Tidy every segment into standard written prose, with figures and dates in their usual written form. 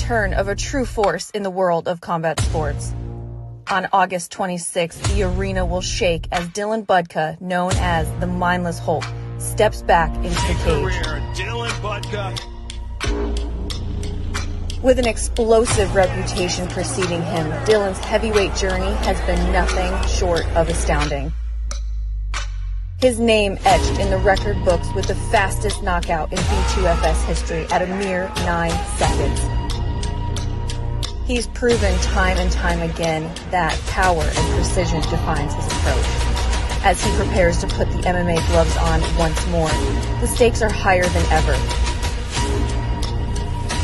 return of a true force in the world of combat sports. On August 26th, the arena will shake as Dylan Budka, known as the Mindless Hulk, steps back into the cage. Dylan Budka. With an explosive reputation preceding him, Dylan's heavyweight journey has been nothing short of astounding. His name etched in the record books with the fastest knockout in B2FS history at a mere 9 seconds. He's proven time and time again that power and precision defines his approach. As he prepares to put the MMA gloves on once more, the stakes are higher than ever.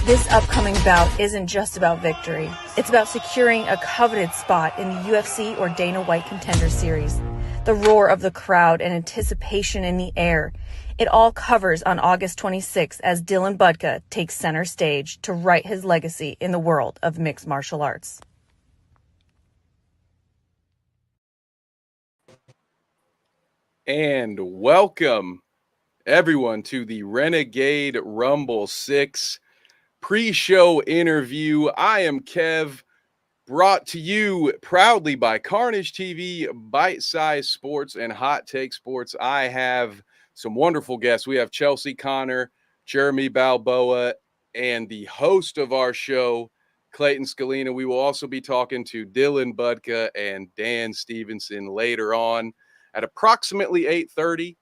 This upcoming bout isn't just about victory. It's about securing a coveted spot in the UFC or Dana White Contender Series. The roar of the crowd and anticipation in the air. It all covers on August 26th as Dylan Budka takes center stage to write his legacy in the world of mixed martial arts. And welcome everyone to the Renegade Rumble 6 pre-show interview. I am Kev, brought to you proudly by Carnage TV, Bite Size Sports, and Hot Take Sports. I have some wonderful guests. We have Chelsea Connor, Jeremy Balboa, and the host of our show, Clayton Scalina. We will also be talking to Dylan Budka and Dan Stevenson later on at approximately 8:30.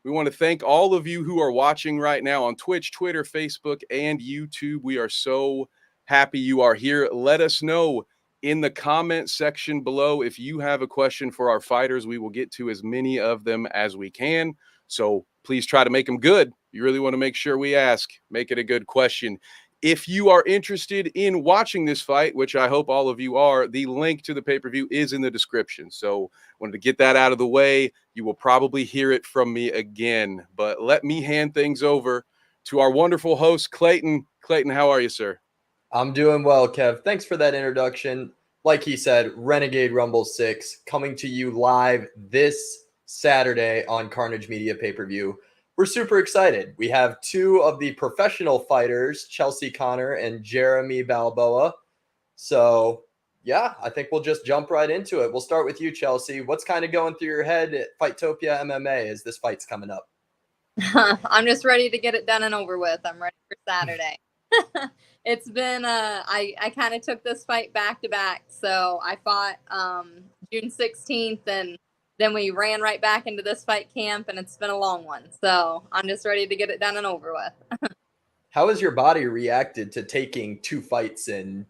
We want to thank all of you who are watching right now on Twitch, Twitter, Facebook, and YouTube. We are so happy you are here. Let us know in the comment section below if you have a question for our fighters. We will get to as many of them as we can. So please try to make them good. You really want to make sure we ask. Make it a good question. If you are interested in watching this fight, which I hope all of you are, the link to the pay-per-view is in the description. So wanted to get that out of the way. You will probably hear it from me again. But let me hand things over to our wonderful host, Clayton. Clayton, how are you, sir? I'm doing well, Kev. Thanks for that introduction. Like he said, Renegade Rumble 6 coming to you live this Saturday on Carnage Media pay-per-view. We're super excited. We have two of the professional fighters, Chelsea Connor and Jeremy Balboa. So, yeah, I think we'll just jump right into it. We'll start with you, Chelsea. What's kind of going through your head at Fightopia MMA as this fight's coming up? I'm just ready to get it done and over with. I'm ready for Saturday. It's been, I kind of took this fight back to back. So I fought June 16th and then we ran right back into this fight camp, and it's been a long one. So I'm just ready to get it done and over with. How has your body reacted to taking two fights in,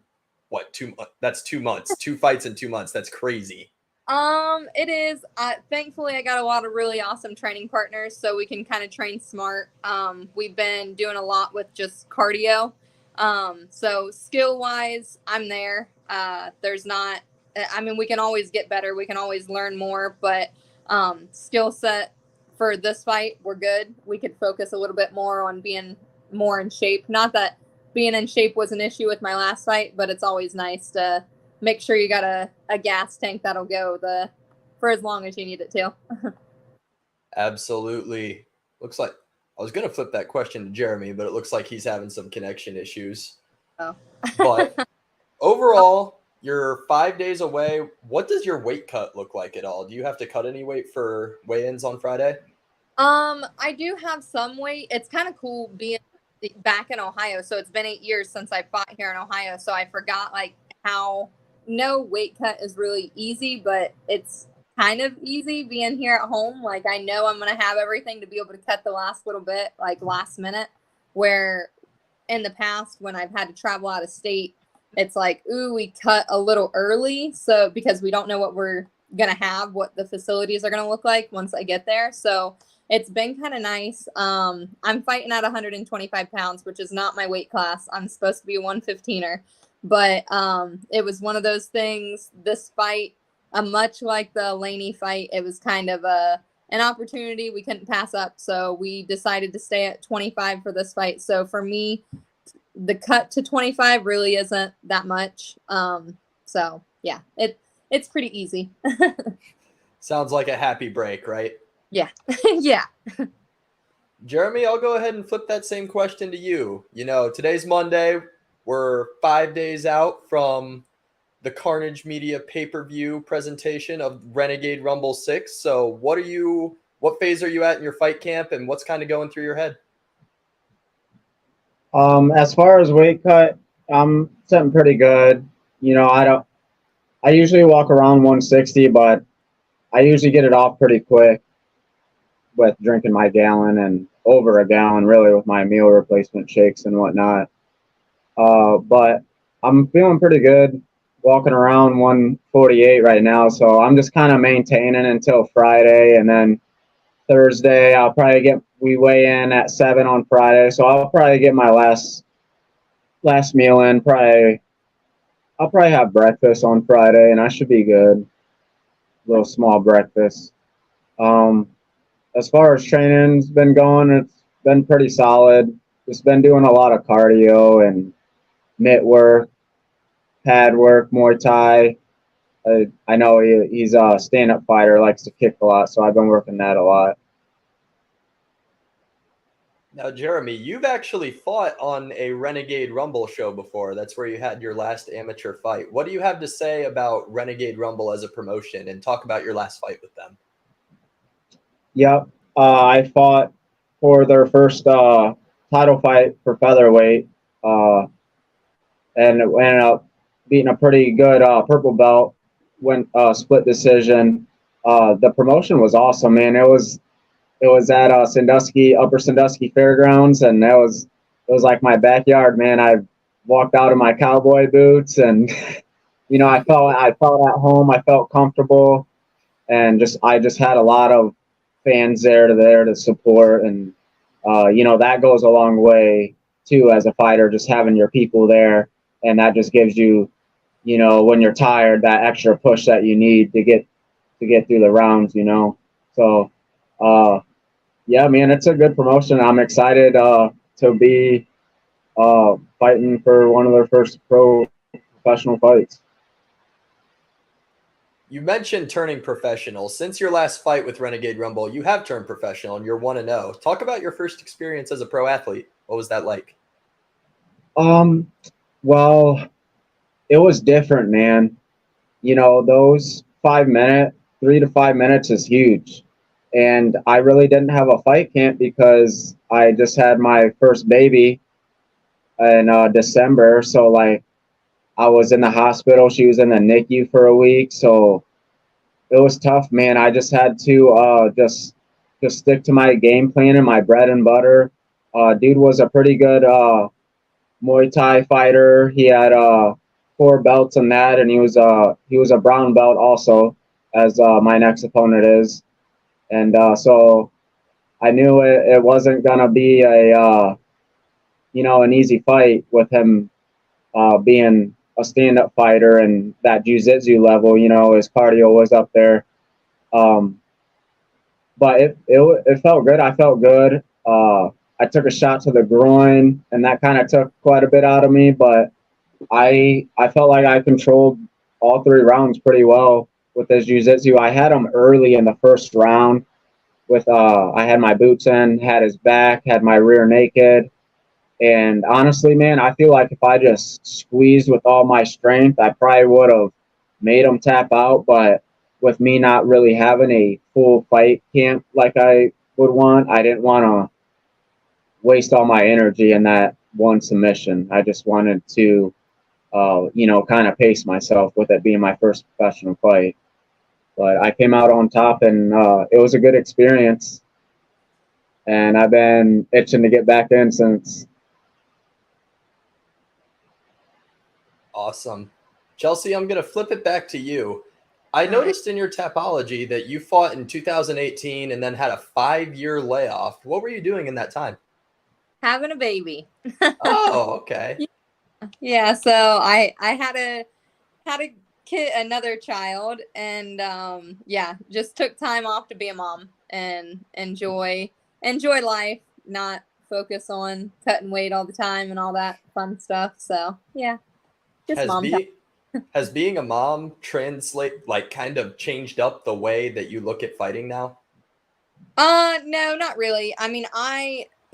that's 2 months. 2 fights in 2 months. That's crazy. It is. Thankfully, I got a lot of really awesome training partners, so we can kind of train smart. We've been doing a lot with just cardio. So skill-wise, I'm there. We can always get better. We can always learn more, but skill set for this fight, we're good. We could focus a little bit more on being more in shape. Not that being in shape was an issue with my last fight, but it's always nice to make sure you got a gas tank that'll go for as long as you need it to. Absolutely. Looks like I was going to flip that question to Jeremy, but it looks like he's having some connection issues. Oh. But overall, you're 5 days away. What does your weight cut look like at all? Do you have to cut any weight for weigh-ins on Friday? I do have some weight. It's kind of cool being back in Ohio. So it's been 8 years since I fought here in Ohio. So I forgot how no weight cut is really easy, but it's kind of easy being here at home. I know I'm going to have everything to be able to cut the last little bit, last minute, where in the past when I've had to travel out of state, it's we cut a little early. So because we don't know what we're going to have, what the facilities are going to look like once I get there. So it's been kind of nice. I'm fighting at 125 pounds, which is not my weight class. I'm supposed to be a 115er, but it was one of those things, this fight, much like the Laney fight, it was kind of an opportunity we couldn't pass up. So we decided to stay at 25 for this fight. So for me, the cut to 25 really isn't that much. So yeah, it's pretty easy. Sounds like a happy break, right? Yeah. Yeah. Jeremy, I'll go ahead and flip that same question to you. Today's Monday. We're 5 days out from the Carnage Media pay-per-view presentation of Renegade Rumble 6. So what phase are you at in your fight camp, and what's kind of going through your head? As far as weight cut, I'm sitting pretty good. I usually walk around 160, but I usually get it off pretty quick with drinking my gallon and over a gallon really with my meal replacement shakes and whatnot. But I'm feeling pretty good walking around 148 right now. So I'm just kind of maintaining until Friday, and then Thursday we weigh in at 7 on Friday. So I'll probably get my last meal in. I'll probably have breakfast on Friday, and I should be good. A little small breakfast. As far as training's been going, it's been pretty solid. Just been doing a lot of cardio and mitt work, pad work, Muay Thai. I know he's a stand-up fighter, likes to kick a lot, so I've been working that a lot. Now, Jeremy, you've actually fought on a Renegade Rumble show before. That's where you had your last amateur fight. What do you have to say about Renegade Rumble as a promotion, and talk about your last fight with them? Yep. I fought for their first title fight for featherweight, and ended up beating a pretty good purple belt, split decision. The promotion was awesome, man. It was at Sandusky, Upper Sandusky Fairgrounds, and it was like my backyard, man. I walked out in my cowboy boots, and I felt at home. I felt comfortable, and I just had a lot of fans there to support, and that goes a long way too as a fighter, just having your people there, and that just gives you, when you're tired, that extra push that you need to get through the rounds, So, yeah, man, it's a good promotion. I'm excited to be fighting for one of their first professional fights. You mentioned turning professional. Since your last fight with Renegade Rumble, you have turned professional, and you're 1-0. Talk about your first experience as a pro athlete. What was that like? Well, it was different, man. Those 3 to 5 minutes is huge. And I really didn't have a fight camp because I just had my first baby in December. So, I was in the hospital. She was in the NICU for a week. So it was tough, man. I just had to just stick to my game plan and my bread and butter. Dude was a pretty good Muay Thai fighter. He had 4 belts in that, and he was a brown belt also, as my next opponent is. And so I knew it wasn't gonna be an easy fight with him being a stand-up fighter and that jiu-jitsu level. His cardio was up there. But it felt good. I felt good. I took a shot to the groin, and that kind of took quite a bit out of me. But I felt like I controlled all 3 rounds pretty well with his jiu-jitsu. I had him early in the first round with I had my boots in, had his back, had my rear naked. And honestly, man, I feel like if I just squeezed with all my strength, I probably would have made him tap out. But with me not really having a full fight camp like I would want, I didn't want to waste all my energy in that one submission. I just wanted to, kind of pace myself with it being my first professional fight. But I came out on top, and it was a good experience. And I've been itching to get back in since. Awesome. Chelsea, I'm going to flip it back to you. I noticed in your Tapology that you fought in 2018 and then had a 5-year layoff. What were you doing in that time? Having a baby. Oh, okay. Yeah, so I had a kid, another child, and just took time off to be a mom and enjoy life, not focus on cutting weight all the time and all that fun stuff. So yeah, just has being a mom kind of changed up the way that you look at fighting now? No, not really. I mean,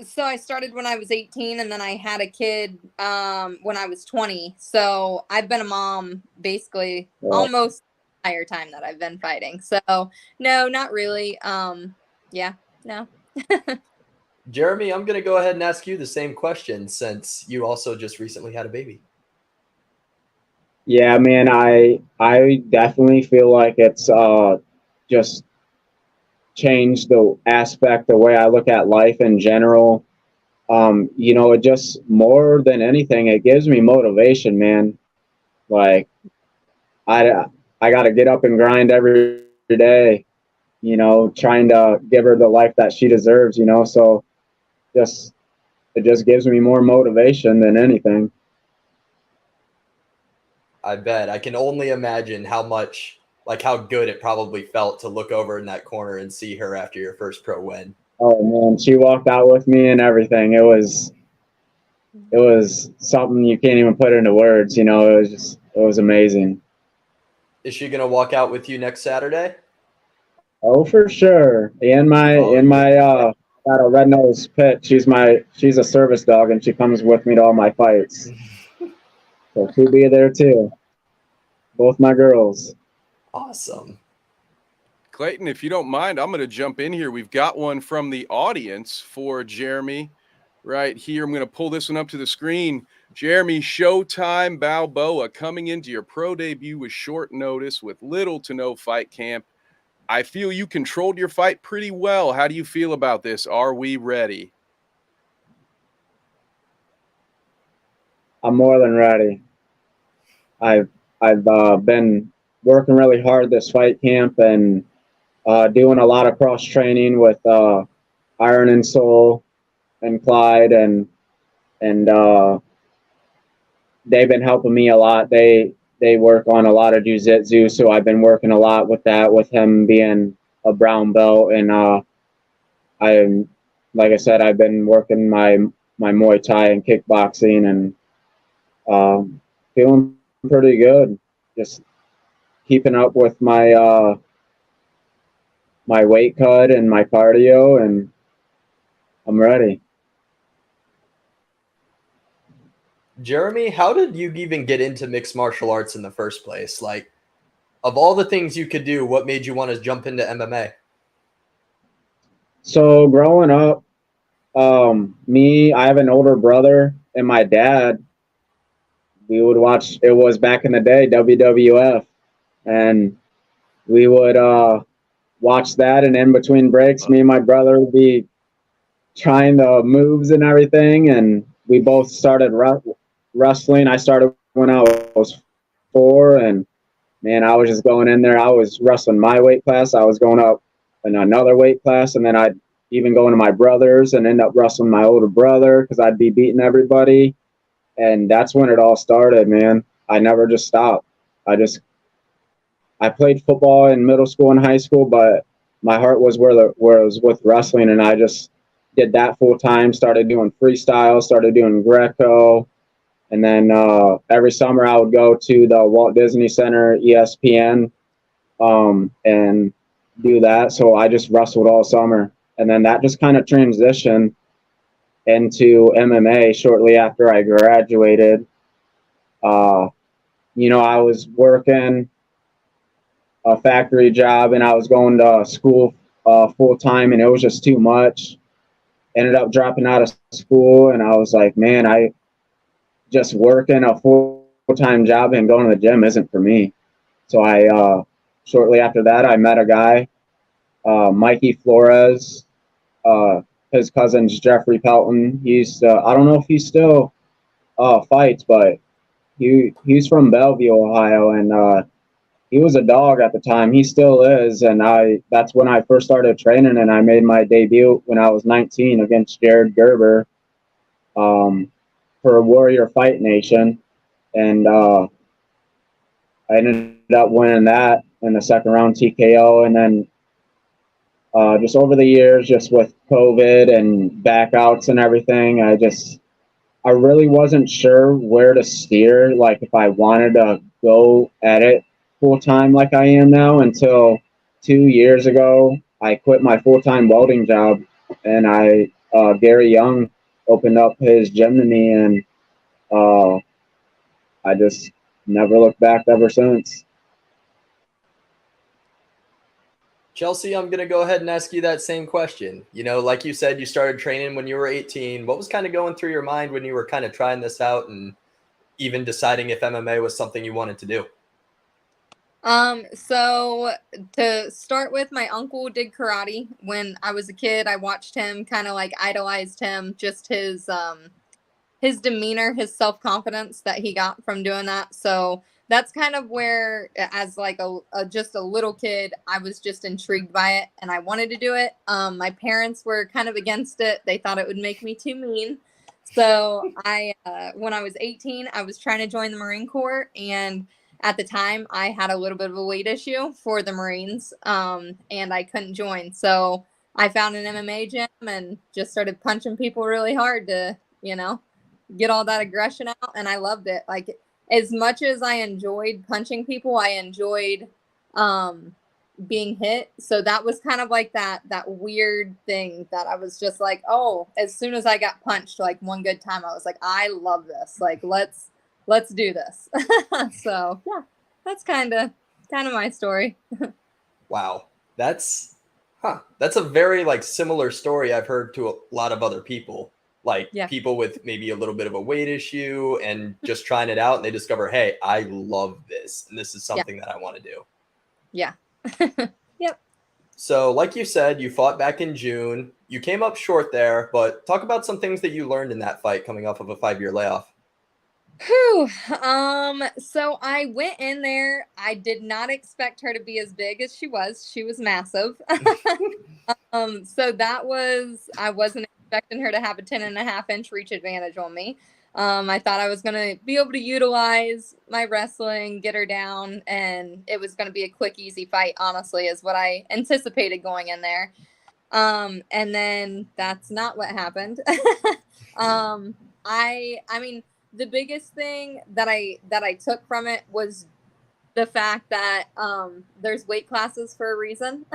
So I started when I was 18, and then I had a kid when I was 20. So I've been a mom basically almost the entire time that I've been fighting. So no, not really. Yeah, no. Jeremy, I'm going to go ahead and ask you the same question since you also just recently had a baby. Yeah, man, I definitely feel like it's just changed the aspect, the way I look at life in general. It just more than anything, it gives me motivation, man. Like I got to get up and grind every day, trying to give her the life that she deserves, so just it just gives me more motivation than anything. I bet. I can only imagine how good it probably felt to look over in that corner and see her after your first pro win. Oh man, she walked out with me and everything. It was something you can't even put into words, it was amazing. Is she gonna walk out with you next Saturday? Oh, for sure. Got a red nose pit. She's a service dog, and she comes with me to all my fights. So she'll be there too. Both my girls. Awesome. Clayton, if you don't mind, I'm going to jump in here. We've got one from the audience for Jeremy right here. I'm going to pull this one up to the screen. Jeremy, Showtime Balboa coming into your pro debut with short notice with little to no fight camp. I feel you controlled your fight pretty well. How do you feel about this? Are we ready? I'm more than ready. I've been working really hard this fight camp and doing a lot of cross training with Iron and Soul and Clyde, and they've been helping me a lot. They work on a lot of jiu-jitsu, so I've been working a lot with that, with him being a brown belt, and like I said, I've been working my Muay Thai and kickboxing, and feeling pretty good. Just keeping up with my my weight cut and my cardio, and I'm ready. Jeremy, how did you even get into mixed martial arts in the first place? Like, of all the things you could do, what made you want to jump into MMA? So growing up, I have an older brother, and my dad, we would watch, it was back in the day, WWF, and we would watch that, and in between breaks, me and my brother would be trying the moves and everything, and we both started wrestling. I started when I was 4, and man, I was just going in there. I was wrestling my weight class. I was going up in another weight class, and then I'd even go into my brother's and end up wrestling my older brother because I'd be beating everybody. And that's when it all started, man. I never just stopped. I played football in middle school and high school, but my heart was where it was with wrestling, and I just did that full time. Started doing freestyle, started doing Greco, and then every summer I would go to the Walt Disney Center, ESPN, and do that. So I just wrestled all summer, and then that just kind of transitioned into MMA shortly after I graduated. I was working a factory job, and I was going to school full time, and it was just too much. Ended up dropping out of school, and I was like, man, I just working a full-time job and going to the gym isn't for me. So I shortly after that, I met a guy, Mikey Flores. His cousin's Jeffrey Pelton. He's I don't know if he still fights, but he's from Bellevue, Ohio, and he was a dog at the time. He still is, and that's when I first started training, and I made my debut when I was 19 against Jared Gerber for Warrior Fight Nation, and I ended up winning that in the second round TKO, and then just over the years, just with COVID and backouts and everything, I really wasn't sure where to steer, like if I wanted to go at it full-time like I am now, until 2 years ago I quit my full-time welding job, and I Gary Young opened up his gym to me, and I just never looked back ever since. Chelsea, I'm going to go ahead and ask you that same question. You know, like you said, you started training when you were 18. What was kind of going through your mind when you were kind of trying this out and even deciding if MMA was something you wanted to do? So to start with, my uncle did karate when I was a kid. I watched him, kind of like idolized him, just his demeanor, his self-confidence that he got from doing that. So that's kind of where, as like just a little kid, I was just intrigued by it and I wanted to do it. My parents were kind of against it. They thought it would make me too mean. So when I was 18, I was trying to join the Marine Corps, and at the time I had a little bit of a weight issue for the Marines, and I couldn't join. So I found an MMA gym and just started punching people really hard to, get all that aggression out. And I loved it. Like, as much as I enjoyed punching people, I enjoyed being hit. So that was kind of like that weird thing that I was just like, oh, as soon as I got punched like one good time, I was like, I love this. Like, let's do this. So yeah, that's kind of my story. Wow. That's a very like similar story I've heard to a lot of other people. Like people with maybe a little bit of a weight issue and just trying it out, and they discover, hey, I love this, and this is something that I want to do. Yeah. Yep. So like you said, you fought back in June. You came up short there, but talk about some things that you learned in that fight coming off of a 5-year layoff. Whew. So I went in there. I did not expect her to be as big as she was. She was massive. So I wasn't expecting her to have a 10.5-inch reach advantage on me. I thought I was going to be able to utilize my wrestling, get her down, and it was going to be a quick, easy fight, honestly, is what I anticipated going in there. And then that's not what happened. I mean, the biggest thing that I took from it was the fact that there's weight classes for a reason.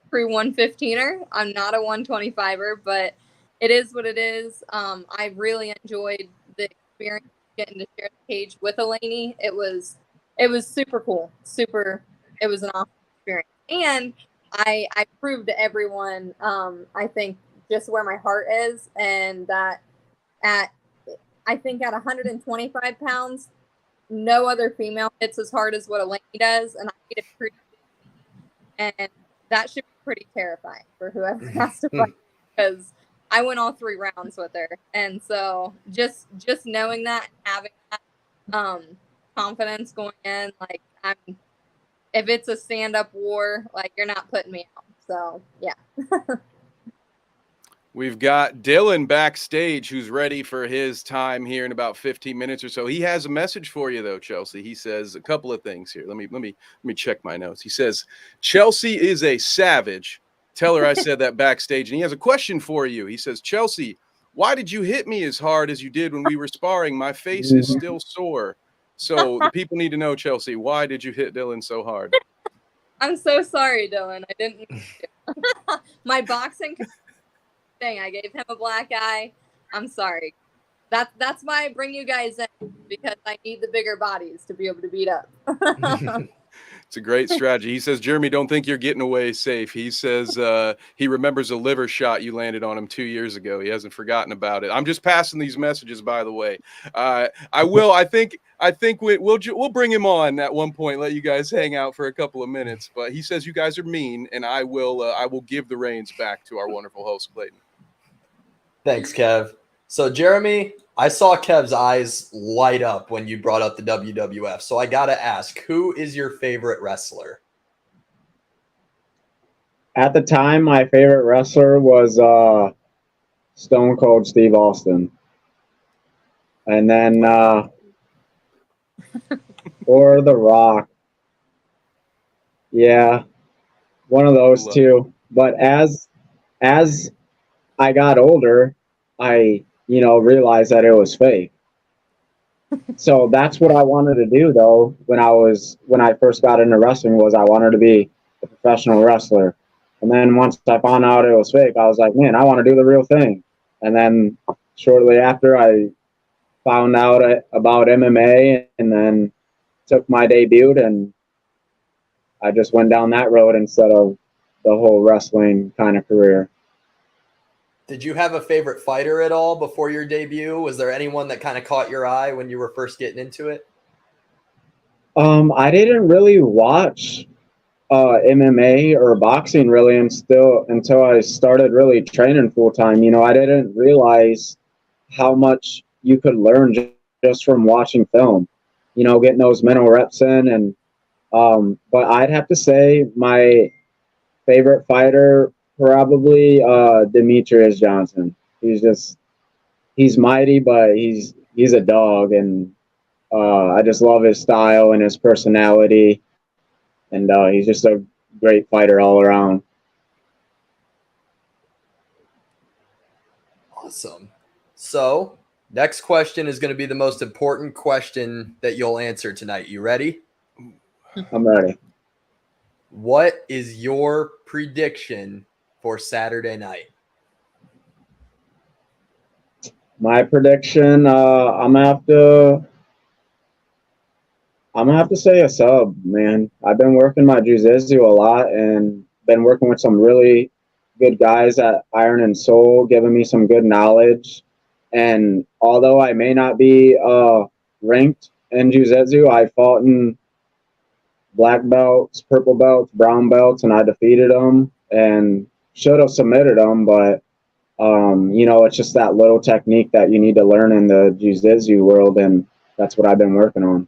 True 115er. I'm not a 125er, but it is what it is. I really enjoyed the experience getting to share the cage with Elaney. It was super cool. It was an awesome experience. And I proved to everyone, I think, just where my heart is, and that at 125 pounds, no other female hits as hard as what Elaney does, and I made it pretty, and that should be pretty terrifying for whoever has to fight, because I went all 3 rounds with her. And so just knowing that, having that confidence going in, like, if it's a stand-up war, like, you're not putting me out. So yeah. We've got Dylan backstage, who's ready for his time here in about 15 minutes or so. He has a message for you, though, Chelsea. He says a couple of things here. Let me check my notes. He says, Chelsea is a savage. Tell her I said that backstage. And he has a question for you. He says, Chelsea, why did you hit me as hard as you did when we were sparring? My face is still sore. So the people need to know, Chelsea, why did you hit Dylan so hard? I'm so sorry, Dylan. I didn't. My boxing thing, I gave him a black eye. I'm sorry. That's why I bring you guys in, because I need the bigger bodies to be able to beat up. It's a great strategy. He says, Jeremy, don't think you're getting away safe. He says he remembers a liver shot you landed on him 2 years ago. He hasn't forgotten about it. I'm just passing these messages, by the way. I think we'll bring him on at one point, let you guys hang out for a couple of minutes. But he says you guys are mean, and I will give the reins back to our wonderful host, Clayton. Thanks, Kev. So, Jeremy, I saw Kev's eyes light up when you brought up the WWF. So I got to ask, who is your favorite wrestler? At the time, my favorite wrestler was Stone Cold Steve Austin. And then or The Rock. Yeah, one of those two. But as I got older, I realized that it was fake. So that's what I wanted to do, though, when I first got into wrestling, was I wanted to be a professional wrestler. And then once I found out it was fake, I was like, man, I want to do the real thing. And then shortly after, I found out about MMA and then took my debut, and I just went down that road instead of the whole wrestling kind of career. Did you have a favorite fighter at all before your debut? Was there anyone that kind of caught your eye when you were first getting into it? I didn't really watch MMA or boxing really until I started really training full time. You know, I didn't realize how much you could learn just from watching film. You know, getting those mental reps in, and but I'd have to say my favorite fighter probably Demetrius Johnson. He's mighty, but he's a dog, and I just love his style and his personality, and he's just a great fighter all around. Awesome. So, next question is going to be the most important question that you'll answer tonight. You ready? I'm ready. What is your prediction for Saturday night? My prediction, I'm gonna have to say a sub, man. I've been working my jiu-jitsu a lot and been working with some really good guys at Iron and Soul, giving me some good knowledge. And although I may not be ranked in jiu-jitsu, I fought in black belts, purple belts, brown belts, and I defeated them and should have submitted them, but you know, it's just that little technique that you need to learn in the jiu-jitsu world, and that's what I've been working on.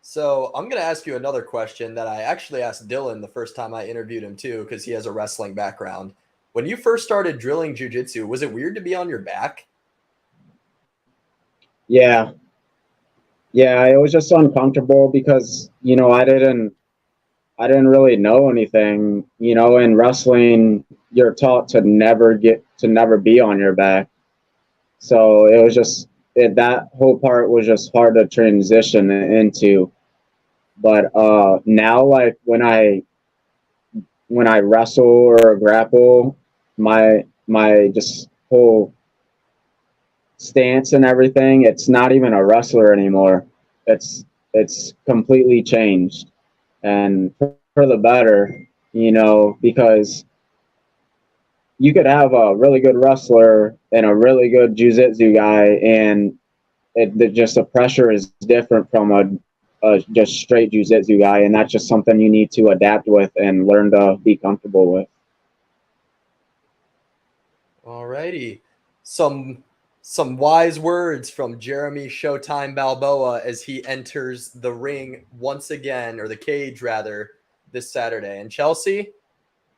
So I'm going to ask you another question that I actually asked Dylan the first time I interviewed him too, because he has a wrestling background. When you first started drilling jiu-jitsu, was it weird to be on your back? Yeah, it was just uncomfortable because, you know, I didn't really know anything. You know, in wrestling, you're taught to never be on your back. So it was just that whole part was just hard to transition into. But now, like when I wrestle or grapple, my just whole stance and everything, it's not even a wrestler anymore. It's completely changed, and for the better, you know, because you could have a really good wrestler and a really good jiu-jitsu guy, and just the pressure is different from a just straight jiu-jitsu guy, and that's just something you need to adapt with and learn to be comfortable with. Alrighty. Some wise words from Jeremy Showtime Balboa as he enters the ring once again, or the cage rather, this Saturday. And Chelsea,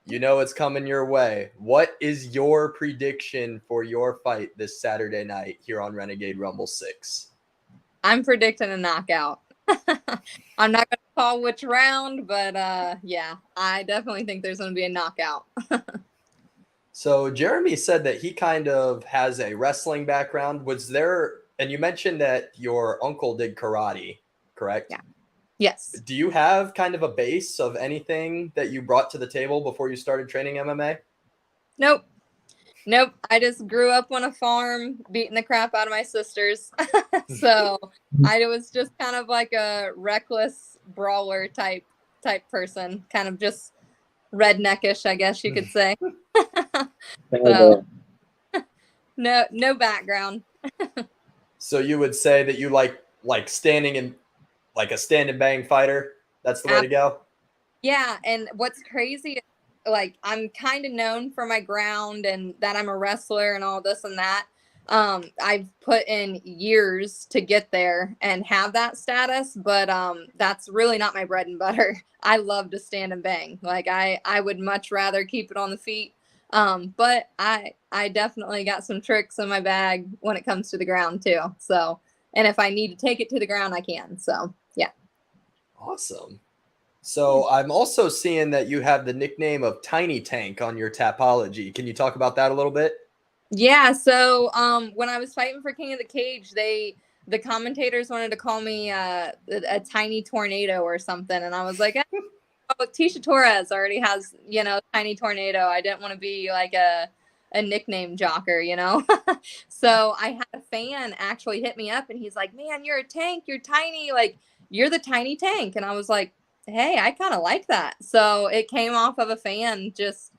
you know it's coming your way. What is your prediction for your fight this Saturday night here on Renegade Rumble 6? I'm predicting a knockout. I'm not going to call which round, but yeah, I definitely think there's going to be a knockout. So Jeremy said that he kind of has a wrestling background. Was there, and you mentioned that your uncle did karate, correct? Yeah. Yes. Do you have kind of a base of anything that you brought to the table before you started training MMA? Nope. I just grew up on a farm, beating the crap out of my sisters. So I was just kind of like a reckless brawler type person, kind of just redneckish, I guess you could say. So no background. So you would say that you like standing in, like a stand and bang fighter? That's the way to go? Yeah, and what's crazy is, like, I'm kind of known for my ground and that I'm a wrestler and all this and that. I've put in years to get there and have that status, but that's really not my bread and butter. I love to stand and bang. Like I would much rather keep it on the feet. But I definitely got some tricks in my bag when it comes to the ground too. So, and if I need to take it to the ground, I can. So yeah. Awesome. So I'm also seeing that you have the nickname of Tiny Tank on your Tapology. Can you talk about that a little bit? Yeah. So when I was fighting for King of the Cage, the commentators wanted to call me a tiny tornado or something, and I was like, Tisha Torres already has, Tiny Tornado. I didn't want to be like a nickname jocker, So I had a fan actually hit me up and he's like, man, you're a tank. You're tiny. Like, you're the tiny tank. And I was like, hey, I kind of like that. So it came off of a fan just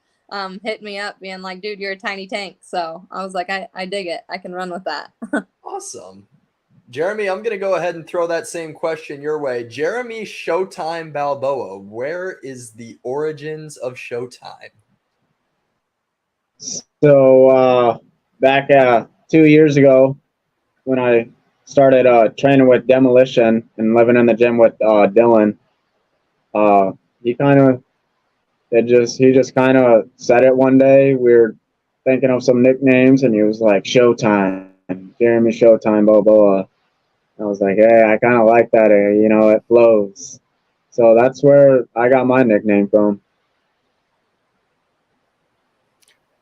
hit me up being like, dude, you're a tiny tank. So I was like, I dig it. I can run with that. Awesome. Jeremy, I'm going to go ahead and throw that same question your way. Jeremy Showtime Balboa, where is the origins of Showtime? So back 2 years ago, when I started training with Demolition and living in the gym with Dylan, he just kind of said it one day. We were thinking of some nicknames, and he was like, Showtime, Jeremy Showtime Balboa. I was like, hey, I kind of like that. It flows. So that's where I got my nickname from.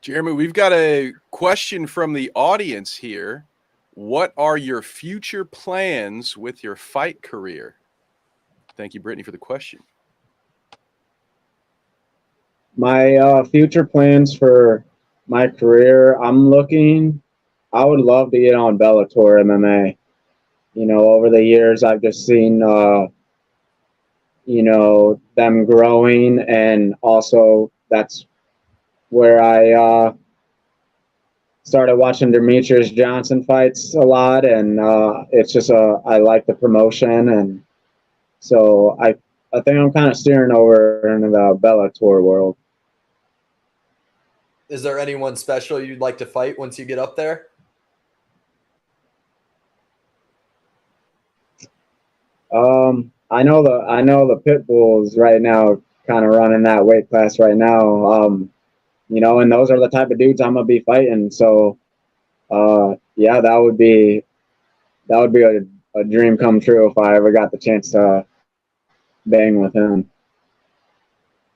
Jeremy, we've got a question from the audience here. What are your future plans with your fight career? Thank you, Brittany, for the question. My future plans for my career, I would love to get on Bellator MMA. Over the years, I've just seen, them growing, and also that's where I started watching Demetrius Johnson fights a lot, and it's just I like the promotion, and so I think I'm kind of steering over into the Bellator world. Is there anyone special you'd like to fight once you get up there? I know the pit bulls right now kind of running that weight class right now. And those are the type of dudes I'm gonna be fighting. So, yeah, that would be a dream come true if I ever got the chance to bang with him.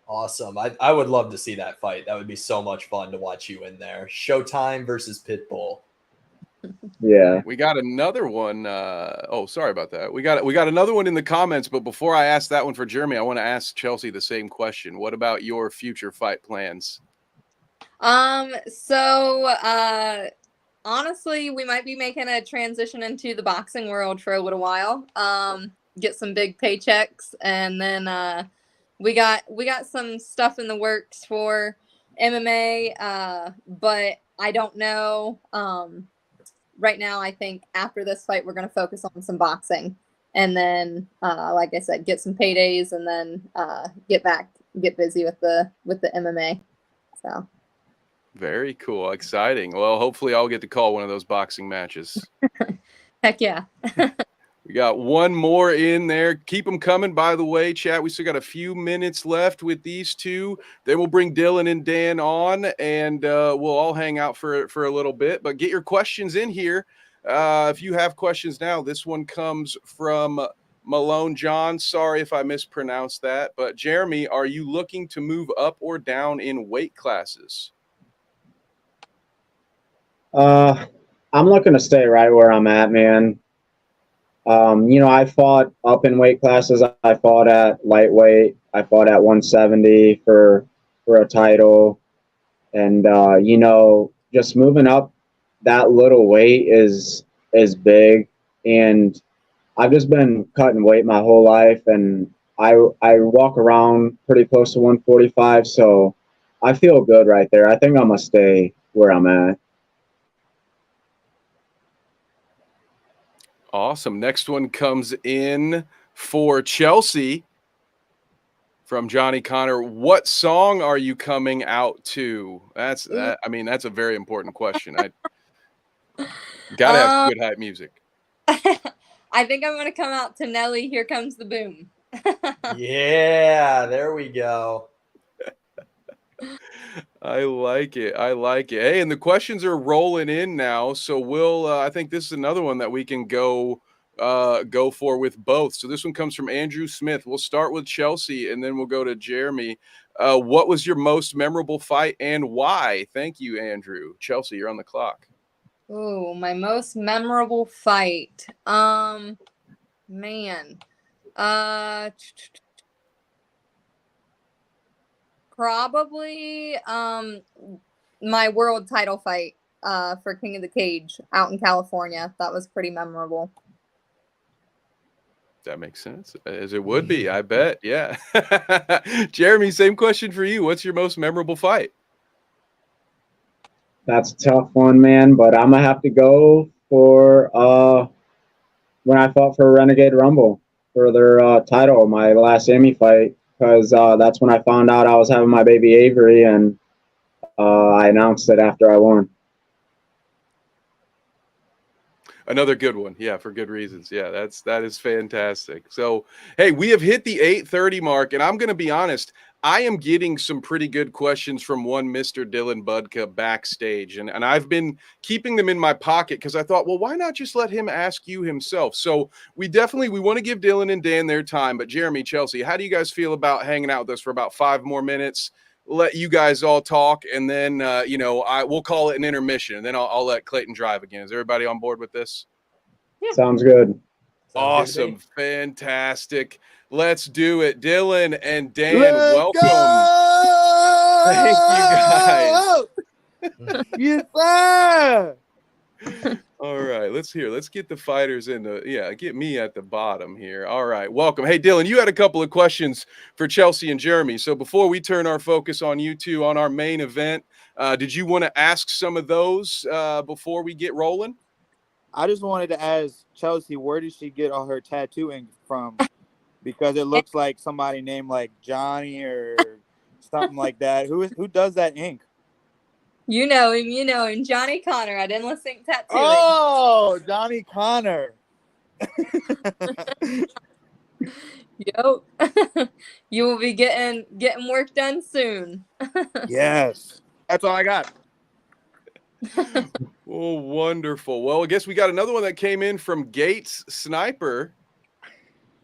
Awesome. I would love to see that fight. That would be so much fun to watch you in there. Showtime versus Pitbull. Yeah. We got another one. Sorry about that. We got another one in the comments, but before I ask that one for Jeremy, I want to ask Chelsea the same question. What about your future fight plans? Honestly, we might be making a transition into the boxing world for a little while. Get some big paychecks, and then we got some stuff in the works for MMA, but I don't know. Right now, I think after this fight, we're going to focus on some boxing, and then, like I said, get some paydays, and then get busy with the MMA. So. Very cool, exciting. Well, hopefully, I'll get to call one of those boxing matches. Heck yeah. We got one more in there. Keep them coming, by the way, chat. We still got a few minutes left with these two. Then we'll bring Dylan and Dan on, and we'll all hang out for a little bit. But get your questions in here. If you have questions now, this one comes from Malone John. Sorry if I mispronounced that. But Jeremy, are you looking to move up or down in weight classes? I'm looking to stay right where I'm at, man. I fought up in weight classes. I fought at lightweight. I fought at 170 for a title. And, just moving up that little weight is big. And I've just been cutting weight my whole life. And I walk around pretty close to 145. So I feel good right there. I think I'm going to stay where I'm at. Awesome. Next one comes in for Chelsea from Johnny Connor. What song are you coming out to? That's a very important question. I gotta have good hype music. I think I'm gonna come out to Nelly, Here Comes the Boom. Yeah, there we go. I like it. Hey, and the questions are rolling in now. So we'll, I think this is another one that we can go for with both. So this one comes from Andrew Smith. We'll start with Chelsea and then we'll go to Jeremy. What was your most memorable fight and why? Thank you, Andrew. Chelsea, you're on the clock. Oh, my most memorable fight. Man. Probably my world title fight for King of the Cage out in California. That was pretty memorable. That makes sense, as it would be, I bet. Yeah. Jeremy, same question for you. What's your most memorable fight? That's a tough one, man, but I'm gonna have to go for when I fought for Renegade Rumble for their title, my last Emmy fight, because that's when I found out I was having my baby Avery, and I announced it after I won. Another good one. Yeah, for good reasons. Yeah, that is fantastic. So, hey, we have hit the 8:30 mark, and I'm going to be honest, I am getting some pretty good questions from one Mr. Dylan Budka backstage, and I've been keeping them in my pocket because I thought, well, why not just let him ask you himself? So we want to give Dylan and Dan their time, but Jeremy, Chelsea, how do you guys feel about hanging out with us for about 5 more minutes? Let you guys all talk, and then we'll call it an intermission, and then I'll let Clayton drive again. Is everybody on board with this? Yeah. Sounds good. Awesome. Fantastic. Let's do it. Dylan and Dan, Let's welcome. Go! Thank you, guys. Yes, sir. All right, let's get the fighters get me at the bottom here. All right, welcome. Hey, Dylan, you had a couple of questions for Chelsea and Jeremy. So before we turn our focus on you two on our main event, did you want to ask some of those before we get rolling? I just wanted to ask Chelsea, where did she get all her tattooing from? Because it looks like somebody named like Johnny or something like that. Who does that ink? You know him, Johnny Connor at Endless Ink Tattooing. Oh, Johnny Connor. Yep. You will be getting work done soon. Yes. That's all I got. Oh, wonderful. Well, I guess we got another one that came in from Gates Sniper.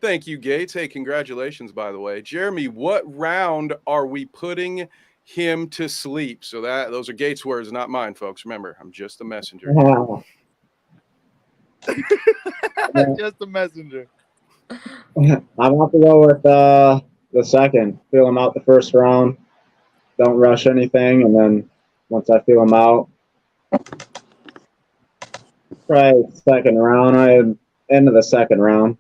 Thank you, Gates. Hey, congratulations, by the way. Jeremy, what round are we putting him to sleep? So those are Gates' words, not mine, folks. Remember, I'm just a messenger. Wow. Just a messenger. I'm gonna have to go with the second. Feel him out the first round. Don't rush anything, and then once I feel him out, probably second round. End of the second round.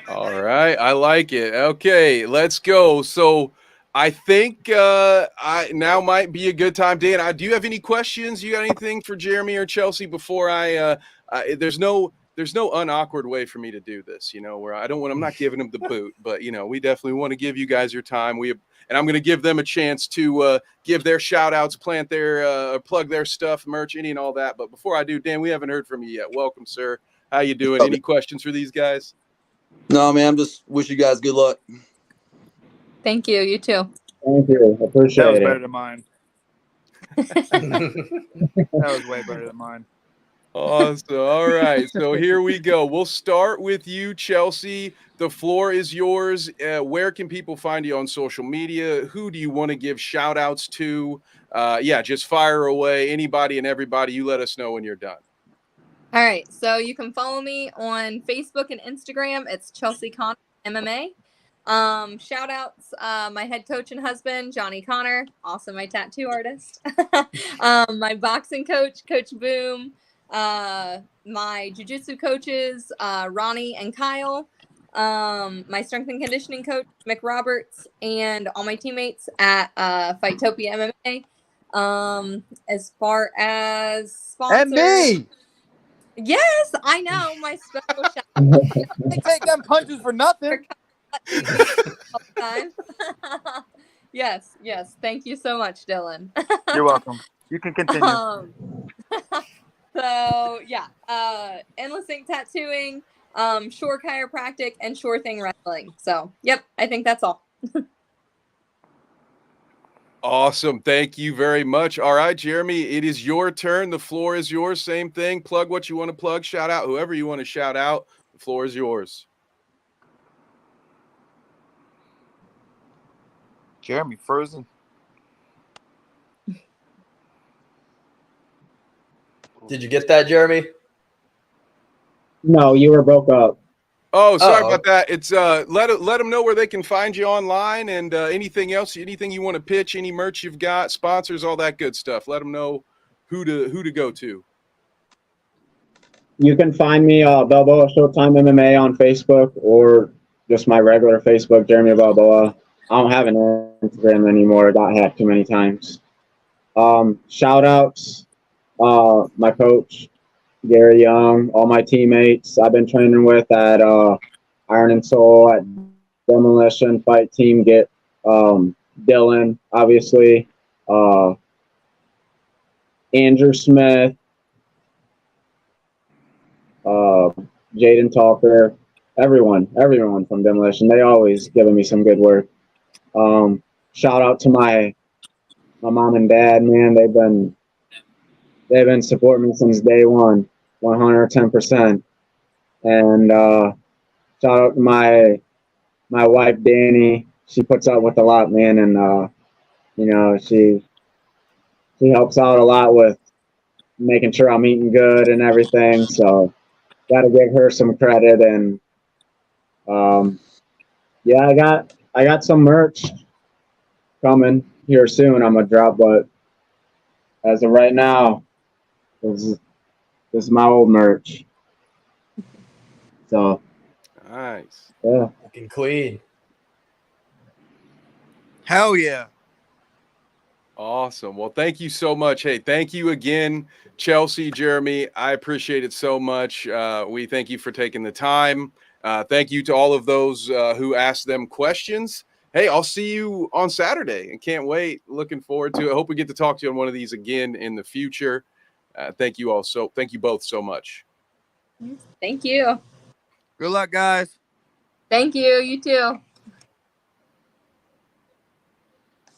All right, I like it. Okay, let's go. So I think I now might be a good time. Dan, do you have any questions? You got anything for Jeremy or Chelsea before there's no unawkward way for me to do this, where I'm not giving them the boot, but we definitely want to give you guys your time. And I'm going to give them a chance to give their shout outs, plug their stuff, merch, any and all that. But before I do, Dan, we haven't heard from you yet. Welcome, sir. How you doing? Any questions for these guys? No, man, I'm just wish you guys good luck. Thank you. You too. Thank you. Appreciate That was it. better than mine. That was way better than mine. Awesome. All right. So here we go. We'll start with you, Chelsea. The floor is yours. Where can people find you on social media? Who do you want to give shout outs to? Just fire away. Anybody and everybody. You let us know when you're done. All right. So you can follow me on Facebook and Instagram. It's Chelsea Connor MMA. Shout outs, my head coach and husband, Johnny Connor, also my tattoo artist. My boxing coach, Coach Boom. My jiu-jitsu coaches, Ronnie and Kyle. My strength and conditioning coach, Mick Roberts, and all my teammates at Fightopia MMA. As far as sponsors, And me. Yes, I know. My special shout out. They take them punches for nothing. Yes. Thank you so much, Dylan. You're welcome. You can continue. Endless Ink Tattooing, Shore Chiropractic, and Shore Thing Wrestling. So, yep, I think that's all. Awesome. Thank you very much. All right, Jeremy, it is your turn. The floor is yours. Same thing. Plug what you want to plug. Shout out whoever you want to shout out. The floor is yours. Jeremy frozen. Did you get that, Jeremy? No, you were broke up. Oh, sorry Oh. about that. It's let them know where they can find you online and anything else, anything you want to pitch, any merch you've got, sponsors, all that good stuff. Let them know who to go to. You can find me Balboa Showtime MMA on Facebook or just my regular Facebook, Jeremy Balboa. I don't have an Instagram anymore. It got hacked too many times. Shout outs, my coach, Gary Young, all my teammates I've been training with at Iron and Soul, at Demolition Fight Team, get Dylan, obviously, Andrew Smith, Jaden Talker, everyone from Demolition. They always giving me some good work. Shout out to my mom and dad, man. They've been supporting me since day one, 110%. And shout out to my wife Danny. She puts up with a lot, man, and she helps out a lot with making sure I'm eating good and everything. So got to give her some credit. And yeah, I got some merch coming here soon. I'm gonna drop, but as of right now, this is my old merch. So Nice. yeah. Looking clean. Hell yeah. Awesome. Well, thank you so much. Hey, thank you again, Chelsea, Jeremy. I appreciate it so much. We thank you for taking the time. Thank you to all of those who asked them questions. Hey, I'll see you on Saturday and can't wait. Looking forward to it. I hope we get to talk to you on one of these again in the future. Thank you both so much. Thank you. Good luck, guys. Thank you. You too.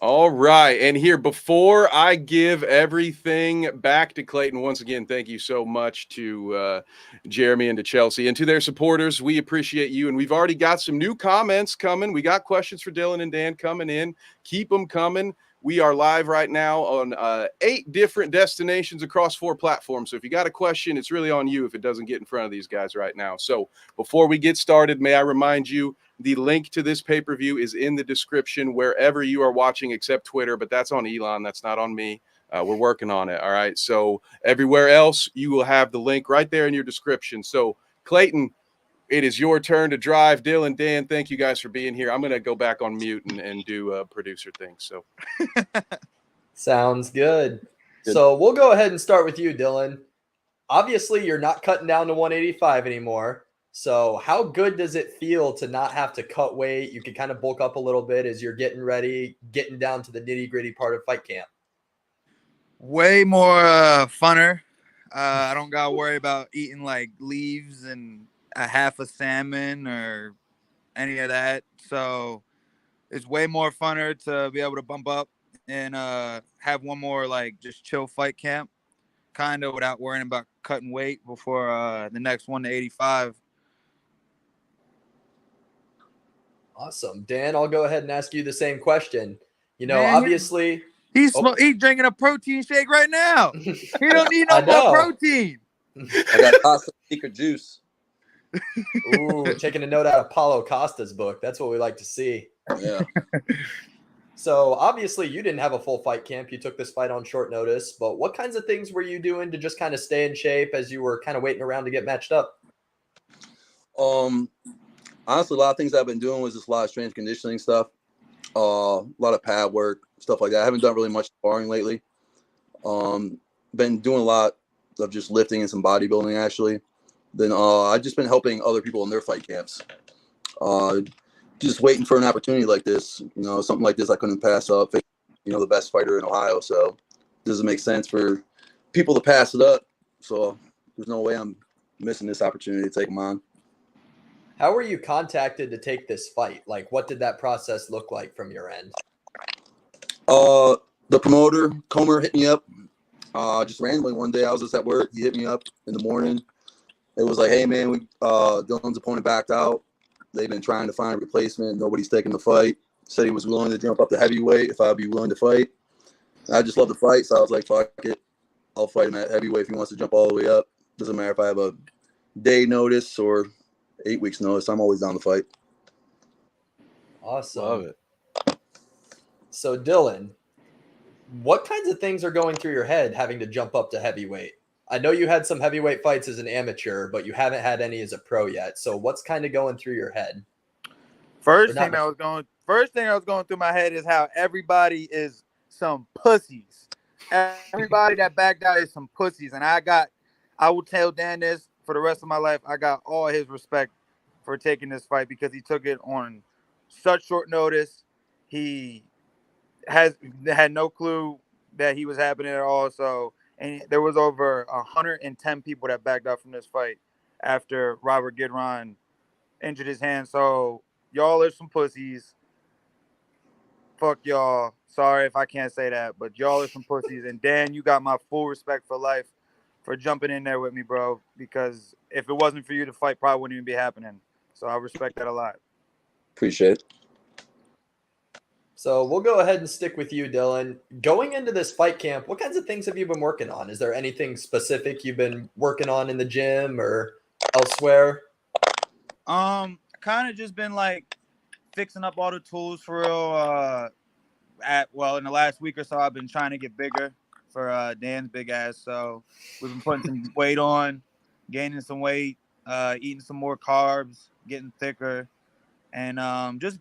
All right. And here, before I give everything back to Clayton, once again, thank you so much to Jeremy and to Chelsea and to their supporters. We appreciate you. And we've already got some new comments coming. We got questions for Dylan and Dan coming in. Keep them coming. We are live right now on 8 different destinations across 4 platforms. So if you got a question, it's really on you if it doesn't get in front of these guys right now. So before we get started, may I remind you, the link to this pay-per-view is in the description wherever you are watching except Twitter, but that's on Elon. That's not on me. We're working on it. All right. So everywhere else, you will have the link right there in your description. So Clayton, it is your turn to drive. Dylan, Dan, thank you guys for being here. I'm going to go back on mute and do a producer thing. So Sounds good. So we'll go ahead and start with you, Dylan. Obviously, you're not cutting down to 185 anymore. So how good does it feel to not have to cut weight? You can kind of bulk up a little bit as you're getting ready, getting down to the nitty-gritty part of fight camp. Way more funner. I don't got to worry about eating like leaves and a half a salmon or any of that. So it's way more funner to be able to bump up and have one more like just chill fight camp, kind of without worrying about cutting weight before the next one to 85. Awesome. Dan, I'll go ahead and ask you the same question. You know, Man, obviously he's drinking a protein shake right now. He don't need I no more know. protein. I got Costa Rica juice. Ooh, taking a note out of Paulo Costa's book. That's what we like to see. Yeah. So obviously you didn't have a full fight camp. You took this fight on short notice, but what kinds of things were you doing to just kind of stay in shape as you were kind of waiting around to get matched up? Honestly, a lot of things I've been doing was just a lot of strength conditioning stuff, a lot of pad work, stuff like that. I haven't done really much sparring lately. Been doing a lot of just lifting and some bodybuilding actually. Then I've just been helping other people in their fight camps. Just waiting for an opportunity like this, something like this I couldn't pass up. The best fighter in Ohio, so it doesn't make sense for people to pass it up. So there's no way I'm missing this opportunity to take them on. How were you contacted to take this fight? Like, what did that process look like from your end? The promoter, Comer, hit me up. Just randomly one day I was just at work. He hit me up in the morning. It was like, hey, man, Dylan's opponent backed out. They've been trying to find a replacement. Nobody's taking the fight. Said he was willing to jump up to heavyweight if I'd be willing to fight. I just love the fight, so I was like, fuck it. I'll fight him at heavyweight if he wants to jump all the way up. Doesn't matter if I have a day notice or 8 weeks notice. I'm always down to fight. Awesome. Love it. So Dylan, what kinds of things are going through your head having to jump up to heavyweight? I know you had some heavyweight fights as an amateur, but you haven't had any as a pro yet. So what's kind of going through your head? First thing that was going through my head is how everybody is some pussies. Everybody that backed out is some pussies. And I will tell Dan this for the rest of my life. I got all his respect for taking this fight because he took it on such short notice. He had no clue that he was happening at all. So, and there was over 110 people that backed out from this fight after Robert Gidron injured his hand. So y'all are some pussies. Fuck y'all. Sorry if I can't say that, but y'all are some pussies. And Dan, you got my full respect for life for jumping in there with me, bro. Because if it wasn't for you, the fight probably wouldn't even be happening. So I respect that a lot. Appreciate it. So we'll go ahead and stick with you, Dylan. Going into this fight camp, what kinds of things have you been working on? Is there anything specific you've been working on in the gym or elsewhere? Kind of just been like fixing up all the tools for real. In the last week or so, I've been trying to get bigger for Dan's big ass. So we've been putting some weight on, gaining some weight, eating some more carbs, getting thicker, and just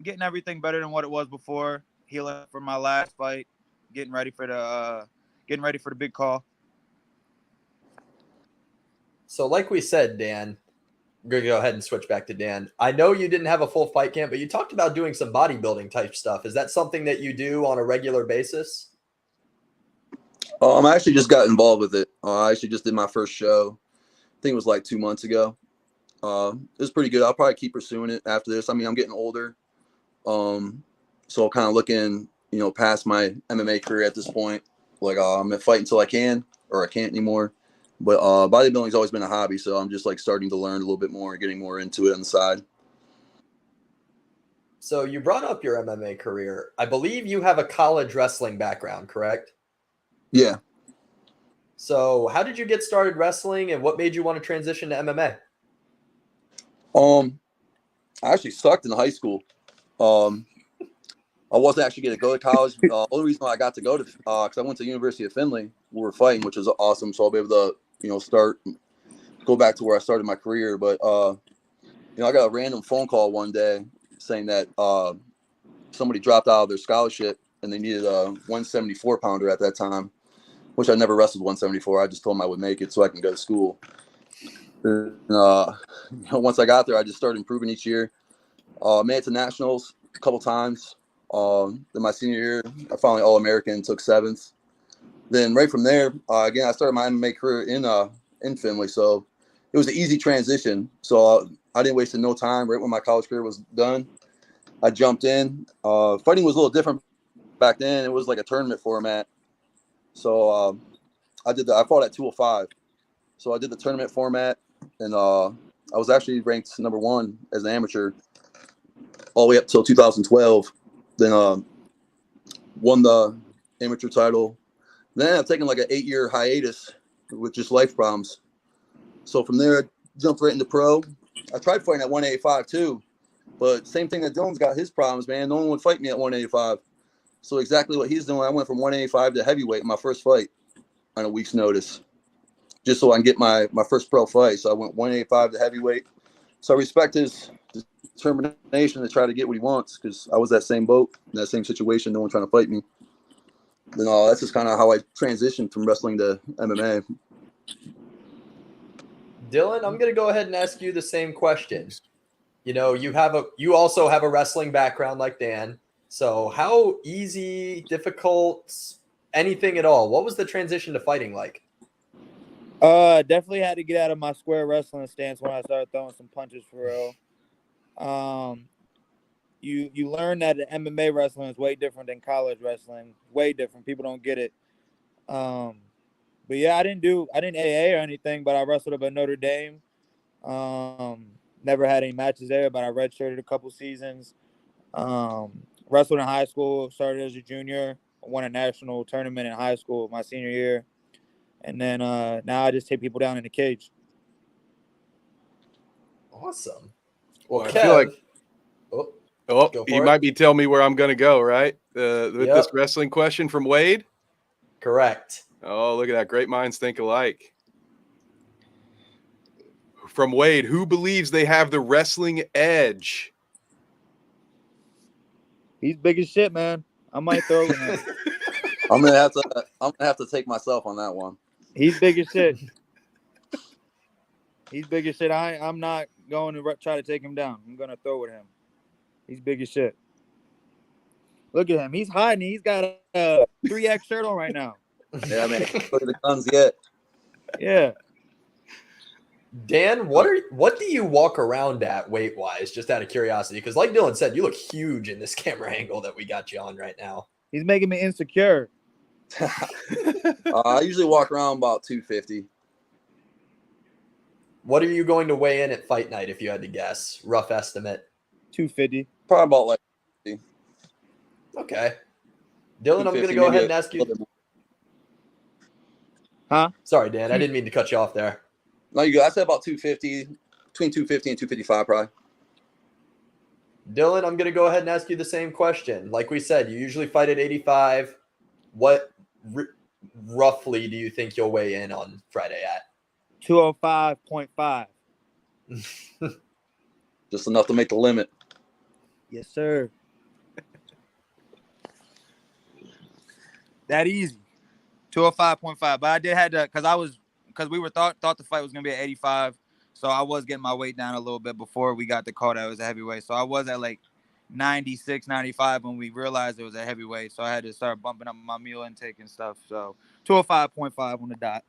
getting everything better than what it was before. Healing for my last fight, getting ready for the big call. So like we said, Dan, we're going to go ahead and switch back to Dan. I know you didn't have a full fight camp, but you talked about doing some bodybuilding type stuff. Is that something that you do on a regular basis? I actually just got involved with it. I actually just did my first show. I think it was like 2 months ago. It was pretty good. I'll probably keep pursuing it after this. I mean, I'm getting older. So kind of looking, past my MMA career at this point. Like I'm gonna fight until I can or I can't anymore. But bodybuilding's always been a hobby, so I'm just like starting to learn a little bit more and getting more into it on the side. So you brought up your MMA career. I believe you have a college wrestling background, correct? Yeah. So how did you get started wrestling and what made you want to transition to MMA? I actually sucked in high school. I wasn't actually going to go to college. Only reason I got to go to because I went to the University of Findlay. We were fighting, which was awesome. So I'll be able to, go back to where I started my career. But I got a random phone call one day saying that somebody dropped out of their scholarship and they needed a 174 pounder at that time, which I never wrestled 174. I just told them I would make it so I can go to school. And, once I got there, I just started improving each year. Made it to nationals a couple times. Then my senior year, I finally All-American, took 7th. Then right from there, again, I started my MMA career in Findlay, so it was an easy transition. So I didn't waste no time. Right when my college career was done, I jumped in. Fighting was a little different back then. It was like a tournament format. So I fought at 205. So I did the tournament format, and I was actually ranked number 1 as an amateur all the way up till 2012. Then won the amateur title. Then I've taken like an 8-year hiatus with just life problems. So from there, I jumped right into pro. I tried fighting at 185 too, but same thing that Dylan's got his problems, man. No one would fight me at 185. So exactly what he's doing, I went from 185 to heavyweight in my first fight on a week's notice, just so I can get my first pro fight. So I went 185 to heavyweight. So I respect his determination to try to get what he wants, because I was that same boat, in that same situation, no one trying to fight me. Then that's just kind of how I transitioned from wrestling to MMA. Dylan, I'm going to go ahead and ask you the same question. You also have a wrestling background like Dan. So how easy, difficult, anything at all? What was the transition to fighting like? Definitely had to get out of my square wrestling stance when I started throwing some punches for real. You learn that the MMA wrestling is way different than college wrestling. Way different. People don't get it. But yeah, I didn't AA or anything, but I wrestled up at Notre Dame. Never had any matches there, but I redshirted a couple seasons. Wrestled in high school, started as a junior, won a national tournament in high school my senior year. And then now I just take people down in the cage. Awesome. Well, Well, I Kev, feel like go for you it. might be telling me where I'm going to go, right? With Yep. this wrestling question from Wade. Correct. Oh, look at that! Great minds think alike. From Wade, who believes they have the wrestling edge? He's big as shit, man. I might throw with him. I'm gonna have to take myself on that one. He's big as shit. He's big as shit. I'm not going to try to take him down. I'm going to throw with him. He's big as shit. Look at him. He's hiding. He's got a 3X shirt on right now. Yeah, man. Look at the guns yet. Yeah. Dan, what do you walk around at weight wise? Just out of curiosity, because like Dylan said, you look huge in this camera angle that we got you on right now. He's making me insecure. I usually walk around about 250. What are you going to weigh in at fight night if you had to guess? Rough estimate. 250. Probably about like. Okay. Dylan, I'm going to 250, go maybe ahead and ask you. Huh? Sorry, Dan. I didn't mean to cut you off there. No, you go. I said about 250, between 250 and 255, probably. Dylan, I'm going to go ahead and ask you the same question. Like we said, you usually fight at 85. What roughly do you think you'll weigh in on Friday at? 205.5. Just enough to make the limit. Yes, sir. That easy. 205.5. But I did had to, because we were thought the fight was gonna be at 85. So I was getting my weight down a little bit before we got the call that it was a heavyweight. So I was at like 96, 95 when we realized it was a heavyweight. So I had to start bumping up my meal intake and stuff. So 205.5 on the dot.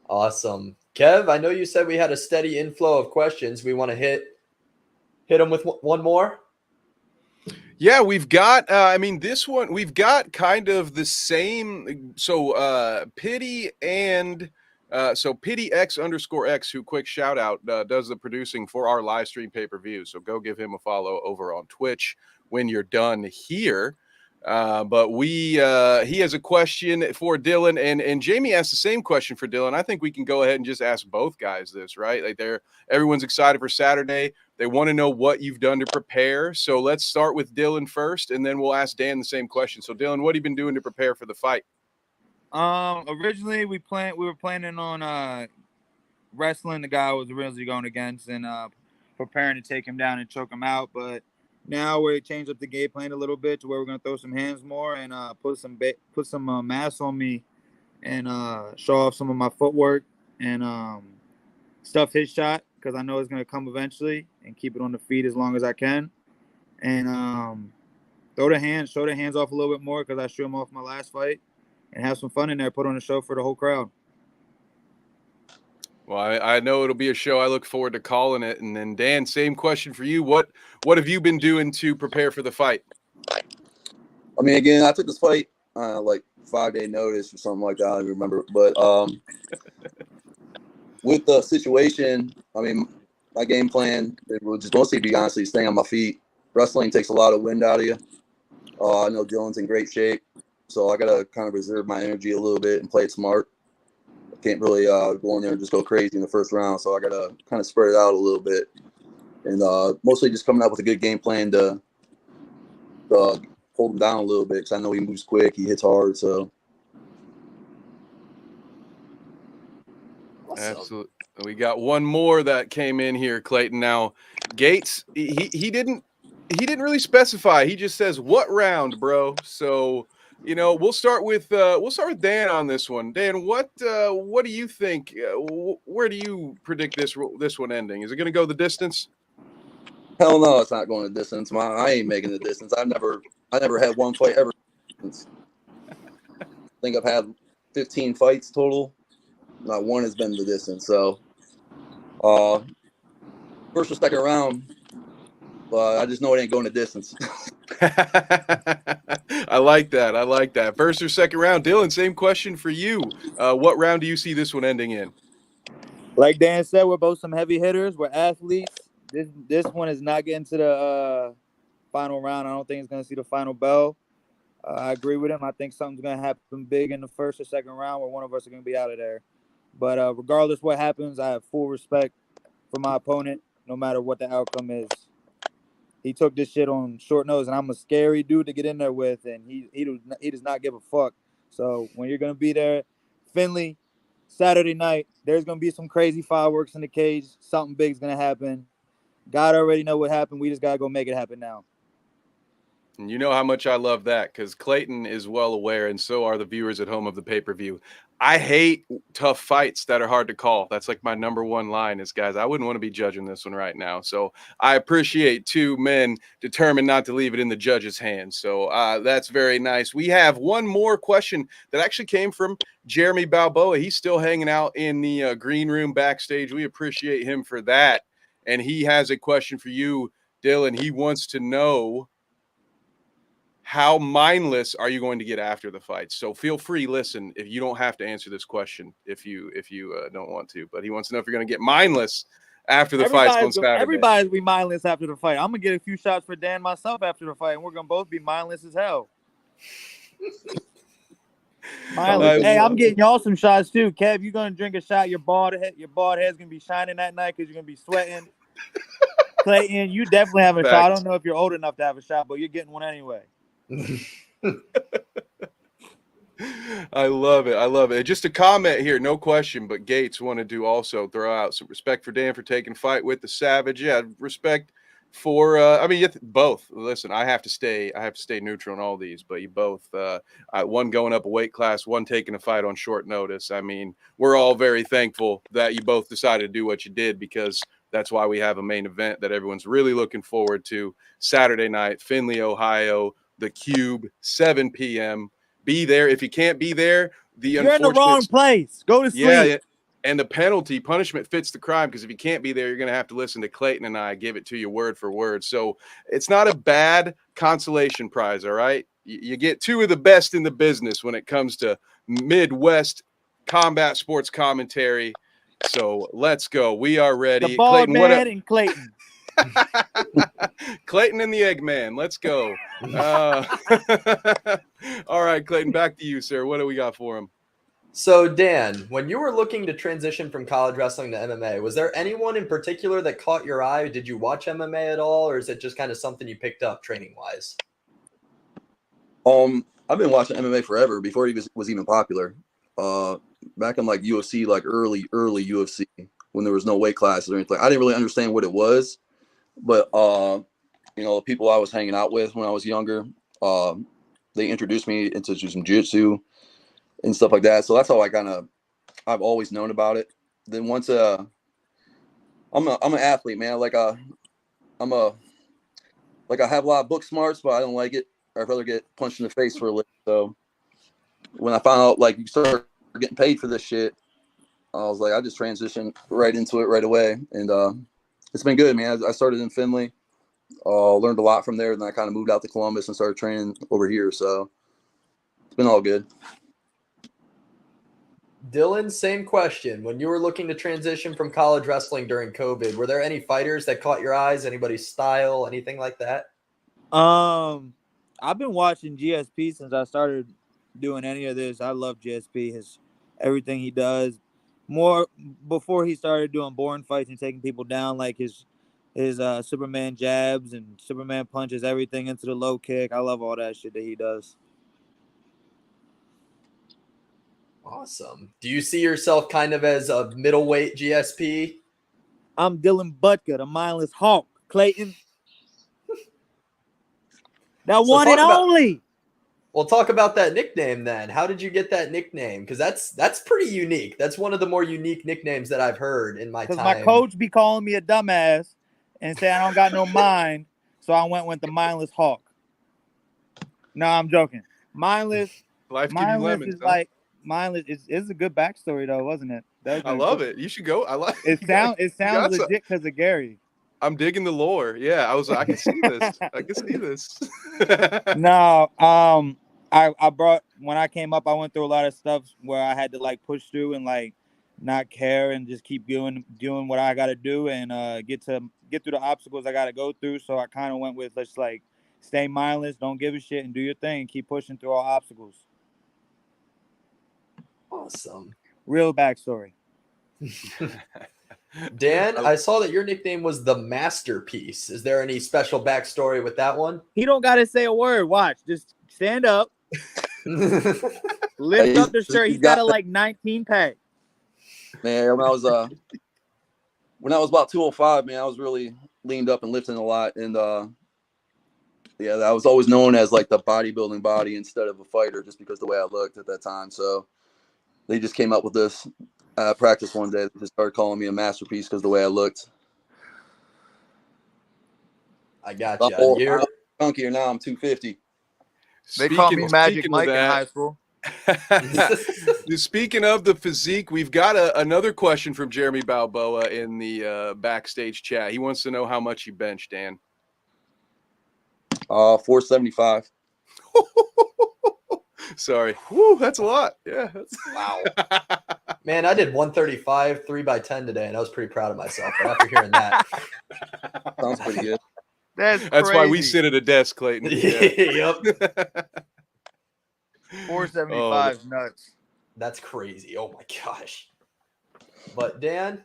Awesome. Kev, I know you said we had a steady inflow of questions. We want to hit them with one more. Yeah, we've got, this one, we've got kind of the same. So Pity and Pity X_X, who, quick shout out, does the producing for our live stream pay-per-view. So go give him a follow over on Twitch when you're done here. But he has a question for Dylan, and Jamie asked the same question for Dylan. I think we can go ahead and just ask both guys this, right? Like everyone's excited for Saturday. They want to know what you've done to prepare. So let's start with Dylan first, and then we'll ask Dan the same question. So Dylan, what have you been doing to prepare for the fight? Originally we were planning on wrestling the guy I was originally going against and preparing to take him down and choke him out, but now we changed up the game plan a little bit to where we're gonna throw some hands more and put some mass on me and show off some of my footwork and stuff his shot because I know it's gonna come eventually and keep it on the feet as long as I can and show the hands off a little bit more because I threw him off my last fight and have some fun in there, put on a show for the whole crowd. Well, I know it'll be a show. I look forward to calling it. And then Dan, same question for you. What have you been doing to prepare for the fight? I mean, again, I took this fight like 5-day notice or something like that. I don't remember, but with the situation, I mean, my game plan it will just mostly be honestly staying on my feet. Wrestling takes a lot of wind out of you. I know Dylan's in great shape, so I gotta kind of reserve my energy a little bit and play it smart. Can't really go in there and just go crazy in the first round. So I got to kind of spread it out a little bit. And mostly just coming up with a good game plan to hold him down a little bit because I know he moves quick. He hits hard. So. Absolutely. We got one more that came in here, Clayton. Now, Gates, he didn't really specify. He just says, what round, bro? So, we'll start with Dan on this one. Dan, what do you think? Where do you predict this one ending? Is it going to go the distance? Hell no, it's not going the distance. I ain't making the distance. I never had one fight ever. I think I've had 15 fights total. Not one has been the distance. So, first or second round. But I just know it ain't going the distance. I like that. First or second round. Dylan, same question for you. What round do you see this one ending in? Like Dan said, we're both some heavy hitters. We're athletes. This one is not getting to the final round. I don't think it's going to see the final bell. I agree with him. I think something's going to happen big in the first or second round where one of us are going to be out of there. But regardless what happens, I have full respect for my opponent, no matter what the outcome is. He took this shit on short notice, and I'm a scary dude to get in there with, and he does not give a fuck. So when you're gonna be there, Findlay, Saturday night, there's gonna be some crazy fireworks in the cage. Something big's gonna happen. God already know what happened. We just gotta go make it happen now. And you know how much I love that, because Clayton is well aware, and so are the viewers at home of the pay-per-view. I hate tough fights that are hard to call. That's like my number one line is, guys, I wouldn't want to be judging this one right now. So I appreciate two men determined not to leave it in the judge's hands. So that's very nice. We have one more question that actually came from Jeremy Balboa. He's still hanging out in the green room backstage. We appreciate him for that. And he has a question for you, Dylan. He wants to know, how mindless are you going to get after the fight? So feel free, listen, if you don't have to answer this question, if you don't want to, but he wants to know if you're going to get mindless after the fights on Saturday. Everybody's be mindless after the fight. I'm going to get a few shots for Dan myself after the fight, and we're going to both be mindless as hell. Mindless. Hey, I'm getting y'all some shots too. Kev, you're going to drink a shot. Your bald head's going to be shining that night because you're going to be sweating. Clayton, you definitely have a shot. I don't know if you're old enough to have a shot, but you're getting one anyway. I love it. I love it. Just a comment here, no question, but Gates wanted to also throw out some respect for Dan for taking fight with the Savage. Yeah, respect for both. Listen, I have to stay neutral in all these, but you both one going up a weight class, one taking a fight on short notice. I mean, we're all very thankful that you both decided to do what you did, because that's why we have a main event that everyone's really looking forward to Saturday night, Findlay, Ohio. The Cube, 7 p.m. Be there. If you can't be there, you're in the wrong place. Go to sleep. Yeah, and the punishment fits the crime, because if you can't be there, you're going to have to listen to Clayton and I give it to you word for word. So it's not a bad consolation prize, all right? You get two of the best in the business when it comes to Midwest combat sports commentary. So let's go. We are ready. The bald man and Clayton. Clayton and the Eggman. Let's go. All right, Clayton, back to you, sir. What do we got for him? So, Dan, when you were looking to transition from college wrestling to MMA, was there anyone in particular that caught your eye? Did you watch MMA at all, or is it just kind of something you picked up training-wise? I've been watching MMA forever, before he was even popular. Back in like UFC, like early UFC, when there was no weight classes or anything. I didn't really understand what it was. But, the people I was hanging out with when I was younger, they introduced me into some jiu-jitsu and stuff like that. So that's how I've always known about it. Then once, I'm an athlete, man. I have a lot of book smarts, but I don't like it. I'd rather get punched in the face for a living. So when I found out, like, you start getting paid for this shit, I was like, I just transitioned right into it right away. And, it's been good, man. I started in Findlay, learned a lot from there, and then I kind of moved out to Columbus and started training over here. So it's been all good. Dylan, same question. When you were looking to transition from college wrestling during COVID, were there any fighters that caught your eyes? Anybody's style, anything like that? I've been watching GSP since I started doing any of this. I love GSP, everything he does. More before he started doing boring fights and taking people down, like his Superman jabs and Superman punches, everything into the low kick. I love all that shit that he does. Awesome. Do you see yourself kind of as a middleweight GSP? I'm Dylan Budka, the mindless Hawk. Clayton. That so one and only. Well, talk about that nickname then. How did you get that nickname? Because that's pretty unique. That's one of the more unique nicknames that I've heard in my time. Because my coach be calling me a dumbass and saying I don't got no mind, so I went with the mindless Hawk. No, I'm joking. Mindless. Life giving lemons. Is like mindless. It's a good backstory though, wasn't it? I love it. You should go. I like it. It sounds legit because of Gary. I'm digging the lore. Yeah, I can see this. I can see this. No, I brought, when I came up, I went through a lot of stuff where I had to like push through and like not care and just keep doing what I got to do and get through the obstacles I got to go through. So I kind of went with, let's like stay mindless, don't give a shit, and do your thing, and keep pushing through all obstacles. Awesome. Real backstory. Dan, I saw that your nickname was the Masterpiece. Is there any special backstory with that one? He don't gotta say a word. Watch, just stand up, lift up the shirt. He's got a like 19 pack. Man, when I was about 205, man, I was really leaned up and lifting a lot, and yeah, I was always known as like the bodybuilding body instead of a fighter, just because the way I looked at that time. So they just came up with this practice one day. They just started calling me a masterpiece because the way I looked. I got you. I'm chunkier now. I'm 250. They call me Magic Mike in high school. Speaking of the physique, we've got another question from Jeremy Balboa in the backstage chat. He wants to know how much you bench, Dan. 475. Sorry. Woo, that's a lot. Yeah. Wow. Man, I did 135, 3x10 today, and I was pretty proud of myself. But after hearing that, Sounds pretty good. That's why we sit at a desk, Clayton. Yeah. Yep. 475 is nuts. That's crazy. Oh my gosh. But Dan,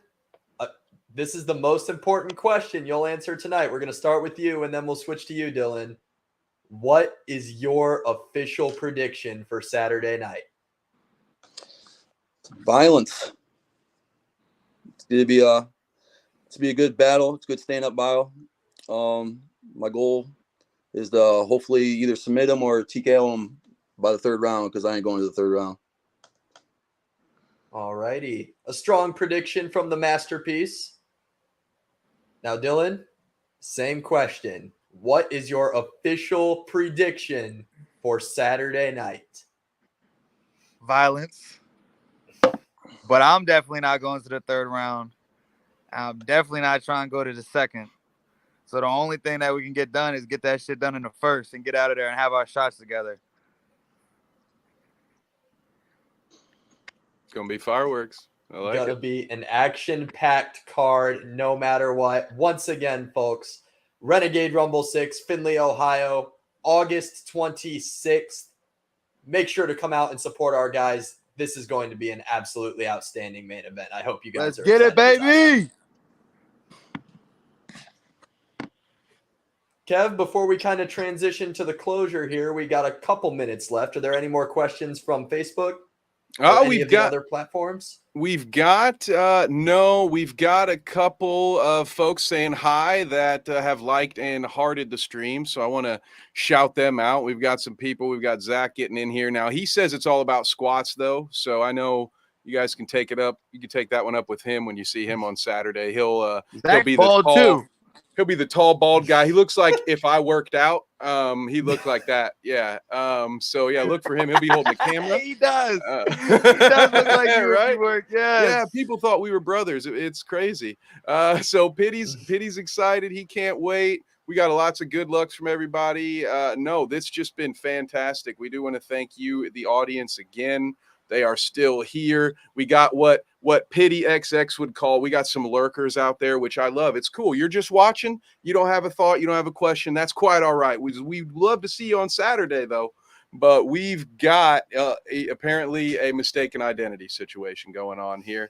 this is the most important question you'll answer tonight. We're going to start with you, and then we'll switch to you, Dylan. What is your official prediction for Saturday night? Violence. It's going to be a good battle. It's a good stand-up battle. My goal is to hopefully either submit him or TKO him by the third round, because I ain't going to the third round. All righty. A strong prediction from the Masterpiece. Now, Dylan, same question. What is your official prediction for Saturday night? Violence. But I'm definitely not going to the third round. I'm definitely not trying to go to the second. So the only thing that we can get done is get that shit done in the first and get out of there and have our shots together. It's going to be fireworks. I like Gonna it. be an action-packed card no matter what. Once again, folks, Renegade Rumble 6, Findlay, Ohio, August 26th. Make sure to come out and support our guys. This is going to be an absolutely outstanding main event. I hope you guys Let's get it, baby. Kev, before we kind of transition to the closure here, we got a couple minutes left. Are there any more questions from Facebook? Oh, we've got other platforms. We've got we've got a couple of folks saying hi that have liked and hearted the stream, so I want to shout them out. We've got some people. We've got Zach getting in here now. He says it's all about squats though, so I know you guys can take it up. You can take that one up with him when you see him on Saturday. He'll be the tall, too. He'll be the tall, bald guy. He looks like if I worked out, he looked like that. Yeah. So yeah, look for him. He'll be holding the camera. He does. He does look like you right? Work. Yes. Yeah. People thought we were brothers. It's crazy. So Pitty's excited. He can't wait. We got lots of good lucks from everybody. No, this just been fantastic. We do want to thank you, the audience, again. They are still here. We got what Pitty XX would call, we got some lurkers out there, which I love. It's cool. You're just watching. You don't have a thought. You don't have a question. That's quite all right. We'd love to see you on Saturday, though. But we've got apparently a mistaken identity situation going on here.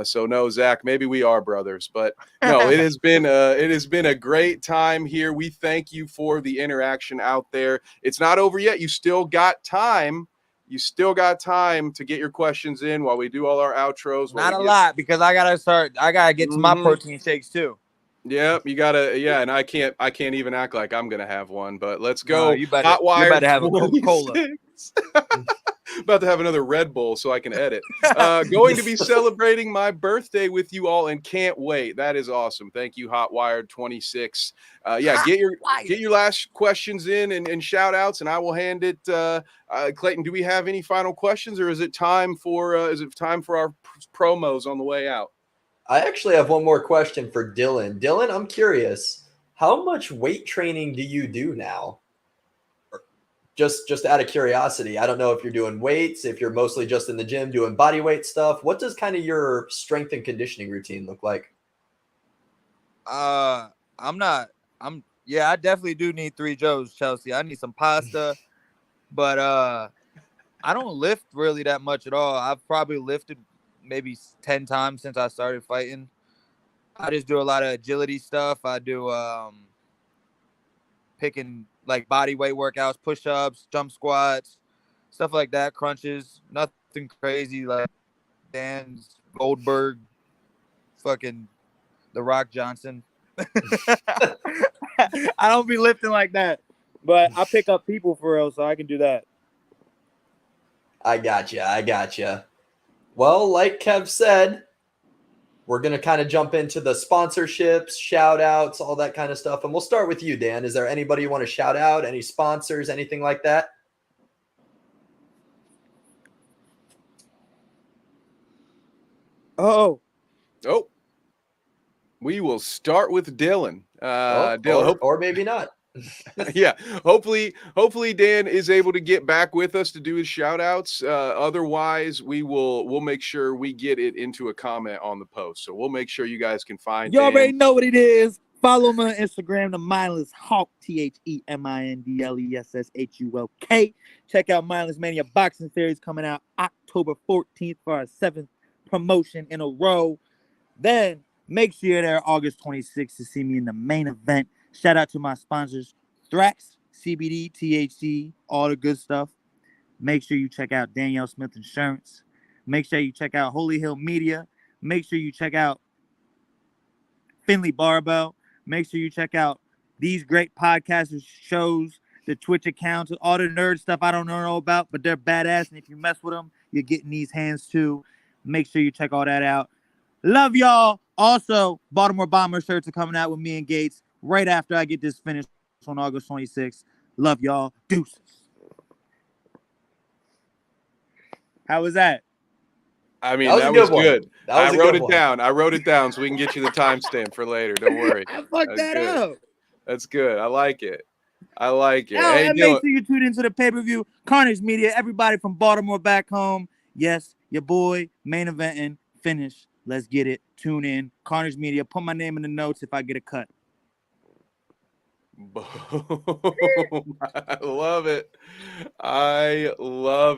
So no, Zach, maybe we are brothers, but no, it has been a great time here. We thank you for the interaction out there. It's not over yet. You still got time. You still got time to get your questions in while we do all our outros. Not a lot, because I gotta get to my protein shakes too. Yep, you gotta. Yeah, and I can't even act like I'm gonna have one. But let's go. No, you better have a Coca-Cola. About to have another Red Bull so I can edit. Going to be celebrating my birthday with you all and can't wait. That is awesome. Thank you, Hotwired 26. Yeah, get your last questions in and shout outs, and I will hand it. Clayton, do we have any final questions, or is it time for our promos on the way out? I actually have one more question for Dylan. Dylan, I'm curious, how much weight training do you do now? Just out of curiosity. I don't know if you're doing weights, if you're mostly just in the gym doing body weight stuff. What does kind of your strength and conditioning routine look like? I definitely do need 3 Joes, Chelsea. I need some pasta, but I don't lift really that much at all. I've probably lifted maybe 10 times since I started fighting. I just do a lot of agility stuff. I do picking like body weight workouts, push-ups, jump squats, stuff like that, crunches. Nothing crazy like Dan's Goldberg, fucking The Rock Johnson. I don't be lifting like that, but I pick up people for real, so I can do that. I gotcha. Well, like Kev said, we're going to kind of jump into the sponsorships, shout outs, all that kind of stuff. And we'll start with you, Dan. Is there anybody you want to shout out? Any sponsors, anything like that? Oh, we will start with Dylan. Dylan, or maybe not. Yeah, hopefully Dan is able to get back with us to do his shout outs. Otherwise we'll make sure we get it into a comment on the post, so we'll make sure you guys can find you Dan. already know what it is. Follow me on Instagram, the Mindless Hulk, TheMindlesshulk. Check out Mindless Mania Boxing Series coming out October 14th for our 7th promotion in a row. Then make sure you're there August 26th to see me in the main event. Shout out to my sponsors, Thrax, CBD, THC, all the good stuff. Make sure you check out Danielle Smith Insurance. Make sure you check out Holy Hill Media. Make sure you check out Findlay Barbell. Make sure you check out these great podcasters, shows, the Twitch accounts, all the nerd stuff I don't know about, but they're badass. And if you mess with them, you're getting these hands too. Make sure you check all that out. Love y'all. Also, Baltimore Bomber shirts are coming out with me and Gates right after I get this finished on August 26th. Love y'all. Deuces. How was that? I mean, that was good. I wrote it down. I wrote it down so we can get you the timestamp for later. Don't worry. I fucked that up. That's good. I like it. Now, hey, and make sure you tune into the pay-per-view. Carnage Media, everybody from Baltimore back home. Yes, your boy, main eventing, finish. Let's get it. Tune in. Carnage Media. Put my name in the notes if I get a cut. Boom. I love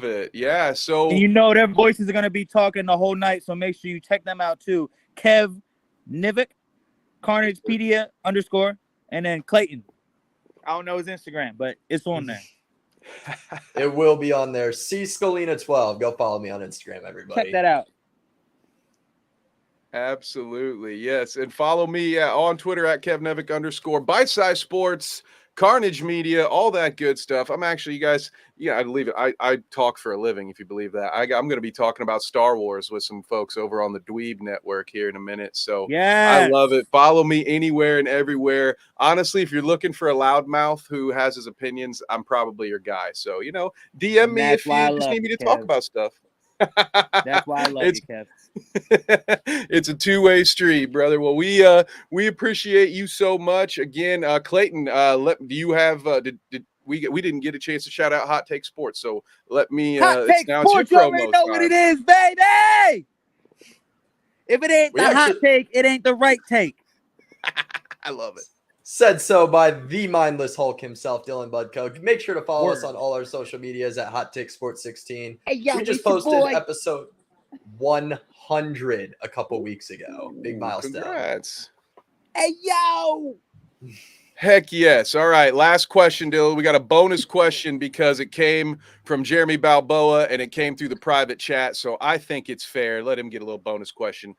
it. Yeah. So and you know their voices are gonna be talking the whole night, so make sure you check them out too. Kev Nivick, Carnagepedia _ and then Clayton. I don't know his Instagram, but it's on there. It will be on there. C Scalina 12. Go follow me on Instagram, everybody. Check that out. Absolutely. Yes. And follow me on Twitter at KevNevick _ Bite Size Sports, Carnage Media, all that good stuff. I'm actually, you guys, I believe it. I talk for a living, if you believe that. I'm going to be talking about Star Wars with some folks over on the Dweeb Network here in a minute. So I love it. Follow me anywhere and everywhere. Honestly, if you're looking for a loudmouth who has his opinions, I'm probably your guy. So, DM me if you just need me to talk about stuff. That's why I love you, Kev. It's a two-way street, brother. Well, we appreciate you so much. Again, Clayton, do you have we didn't get a chance to shout out Hot Take Sports, so let me Hot Take Sports, you already know what it is, baby. If it ain't hot take, it ain't the right take. I love it. Said so by the mindless Hulk himself, Dylan Budka. Make sure to follow us on all our social medias at Hot Take Sports 16. Hey, yo, we just posted episode 100 a couple weeks ago. Big milestone. Congrats. Hey, yo. Heck yes. All right. Last question, Dylan. We got a bonus question because it came from Jeremy Balboa and it came through the private chat. So I think it's fair. Let him get a little bonus question.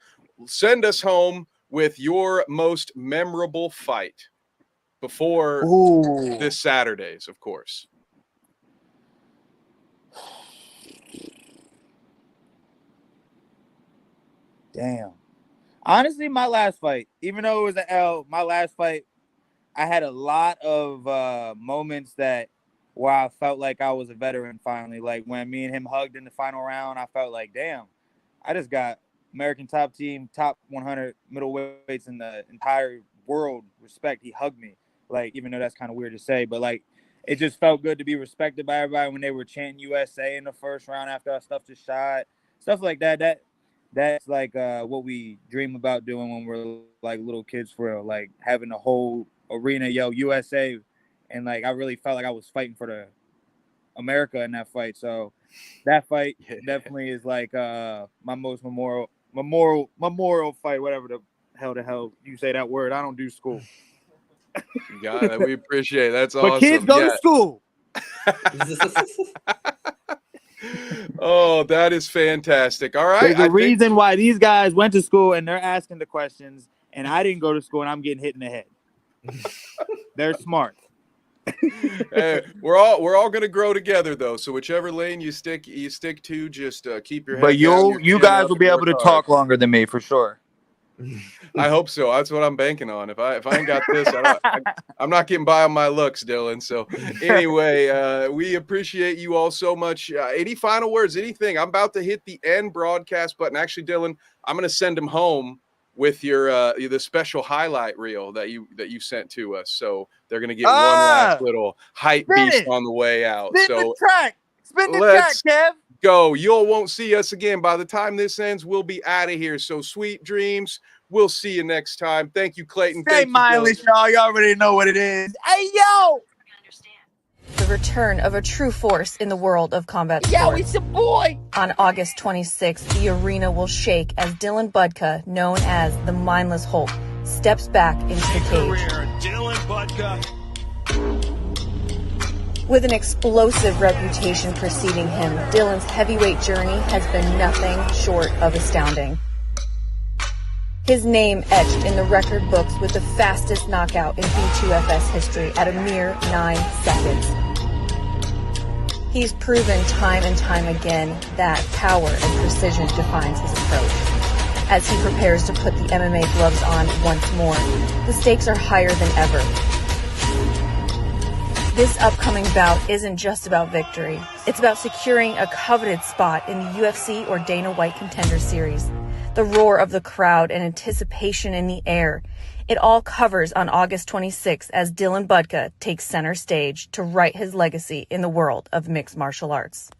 Send us home with your most memorable fight before this Saturday's, of course. Damn. Honestly, my last fight, even though it was an L, my last fight, I had a lot of moments where I felt like I was a veteran finally. Like when me and him hugged in the final round, I felt like, damn, I just got American top team, top 100 middleweights in the entire world respect. He hugged me. Like, even though that's kind of weird to say, but like, it just felt good to be respected by everybody when they were chanting USA in the first round after our stuff just shot. Stuff like that. That's like what we dream about doing when we're like little kids for real. Like having the whole arena yell USA, and like I really felt like I was fighting for the America in that fight. So that fight definitely is like my most memorial fight, whatever the hell to hell you say that word. I don't do school. You got it. We appreciate it. That's But awesome. kids go to school. Oh, that is fantastic. All right. There's a reason why these guys went to school and they're asking the questions, and I didn't go to school and I'm getting hit in the head. They're smart. Hey, we're all gonna grow together though. So whichever lane you stick to, just keep your head But down, you guys will be able to talk longer than me for sure. I hope so. That's what I'm banking on. If I ain't got this, I'm not getting by on my looks, Dylan. So anyway, we appreciate you all so much. Any final words? Anything? I'm about to hit the end broadcast button. Actually, Dylan, I'm gonna send him home with your the special highlight reel that you sent to us. So they're gonna get one last little hype beast on the way out. Spin the track, Kev. Go. You all won't see us again. By the time this ends, we'll be out of here. So sweet dreams. We'll see you next time. Thank you, Clayton. Stay mindless, y'all. Y'all already know what it is. Hey, yo! The return of a true force in the world of combat Yo, sports. it's your boy! On August 26th, the arena will shake as Dylan Budka, known as the Mindless Hulk, steps back into the cage. Dylan Budka. With an explosive reputation preceding him, Dylan's heavyweight journey has been nothing short of astounding. His name etched in the record books with the fastest knockout in B2FS history at a mere 9 seconds. He's proven time and time again that power and precision defines his approach. As he prepares to put the MMA gloves on once more, the stakes are higher than ever. This upcoming bout isn't just about victory. It's about securing a coveted spot in the UFC or Dana White Contender Series. The roar of the crowd and anticipation in the air. It all covers on August 26th as Dylan Budka takes center stage to write his legacy in the world of mixed martial arts.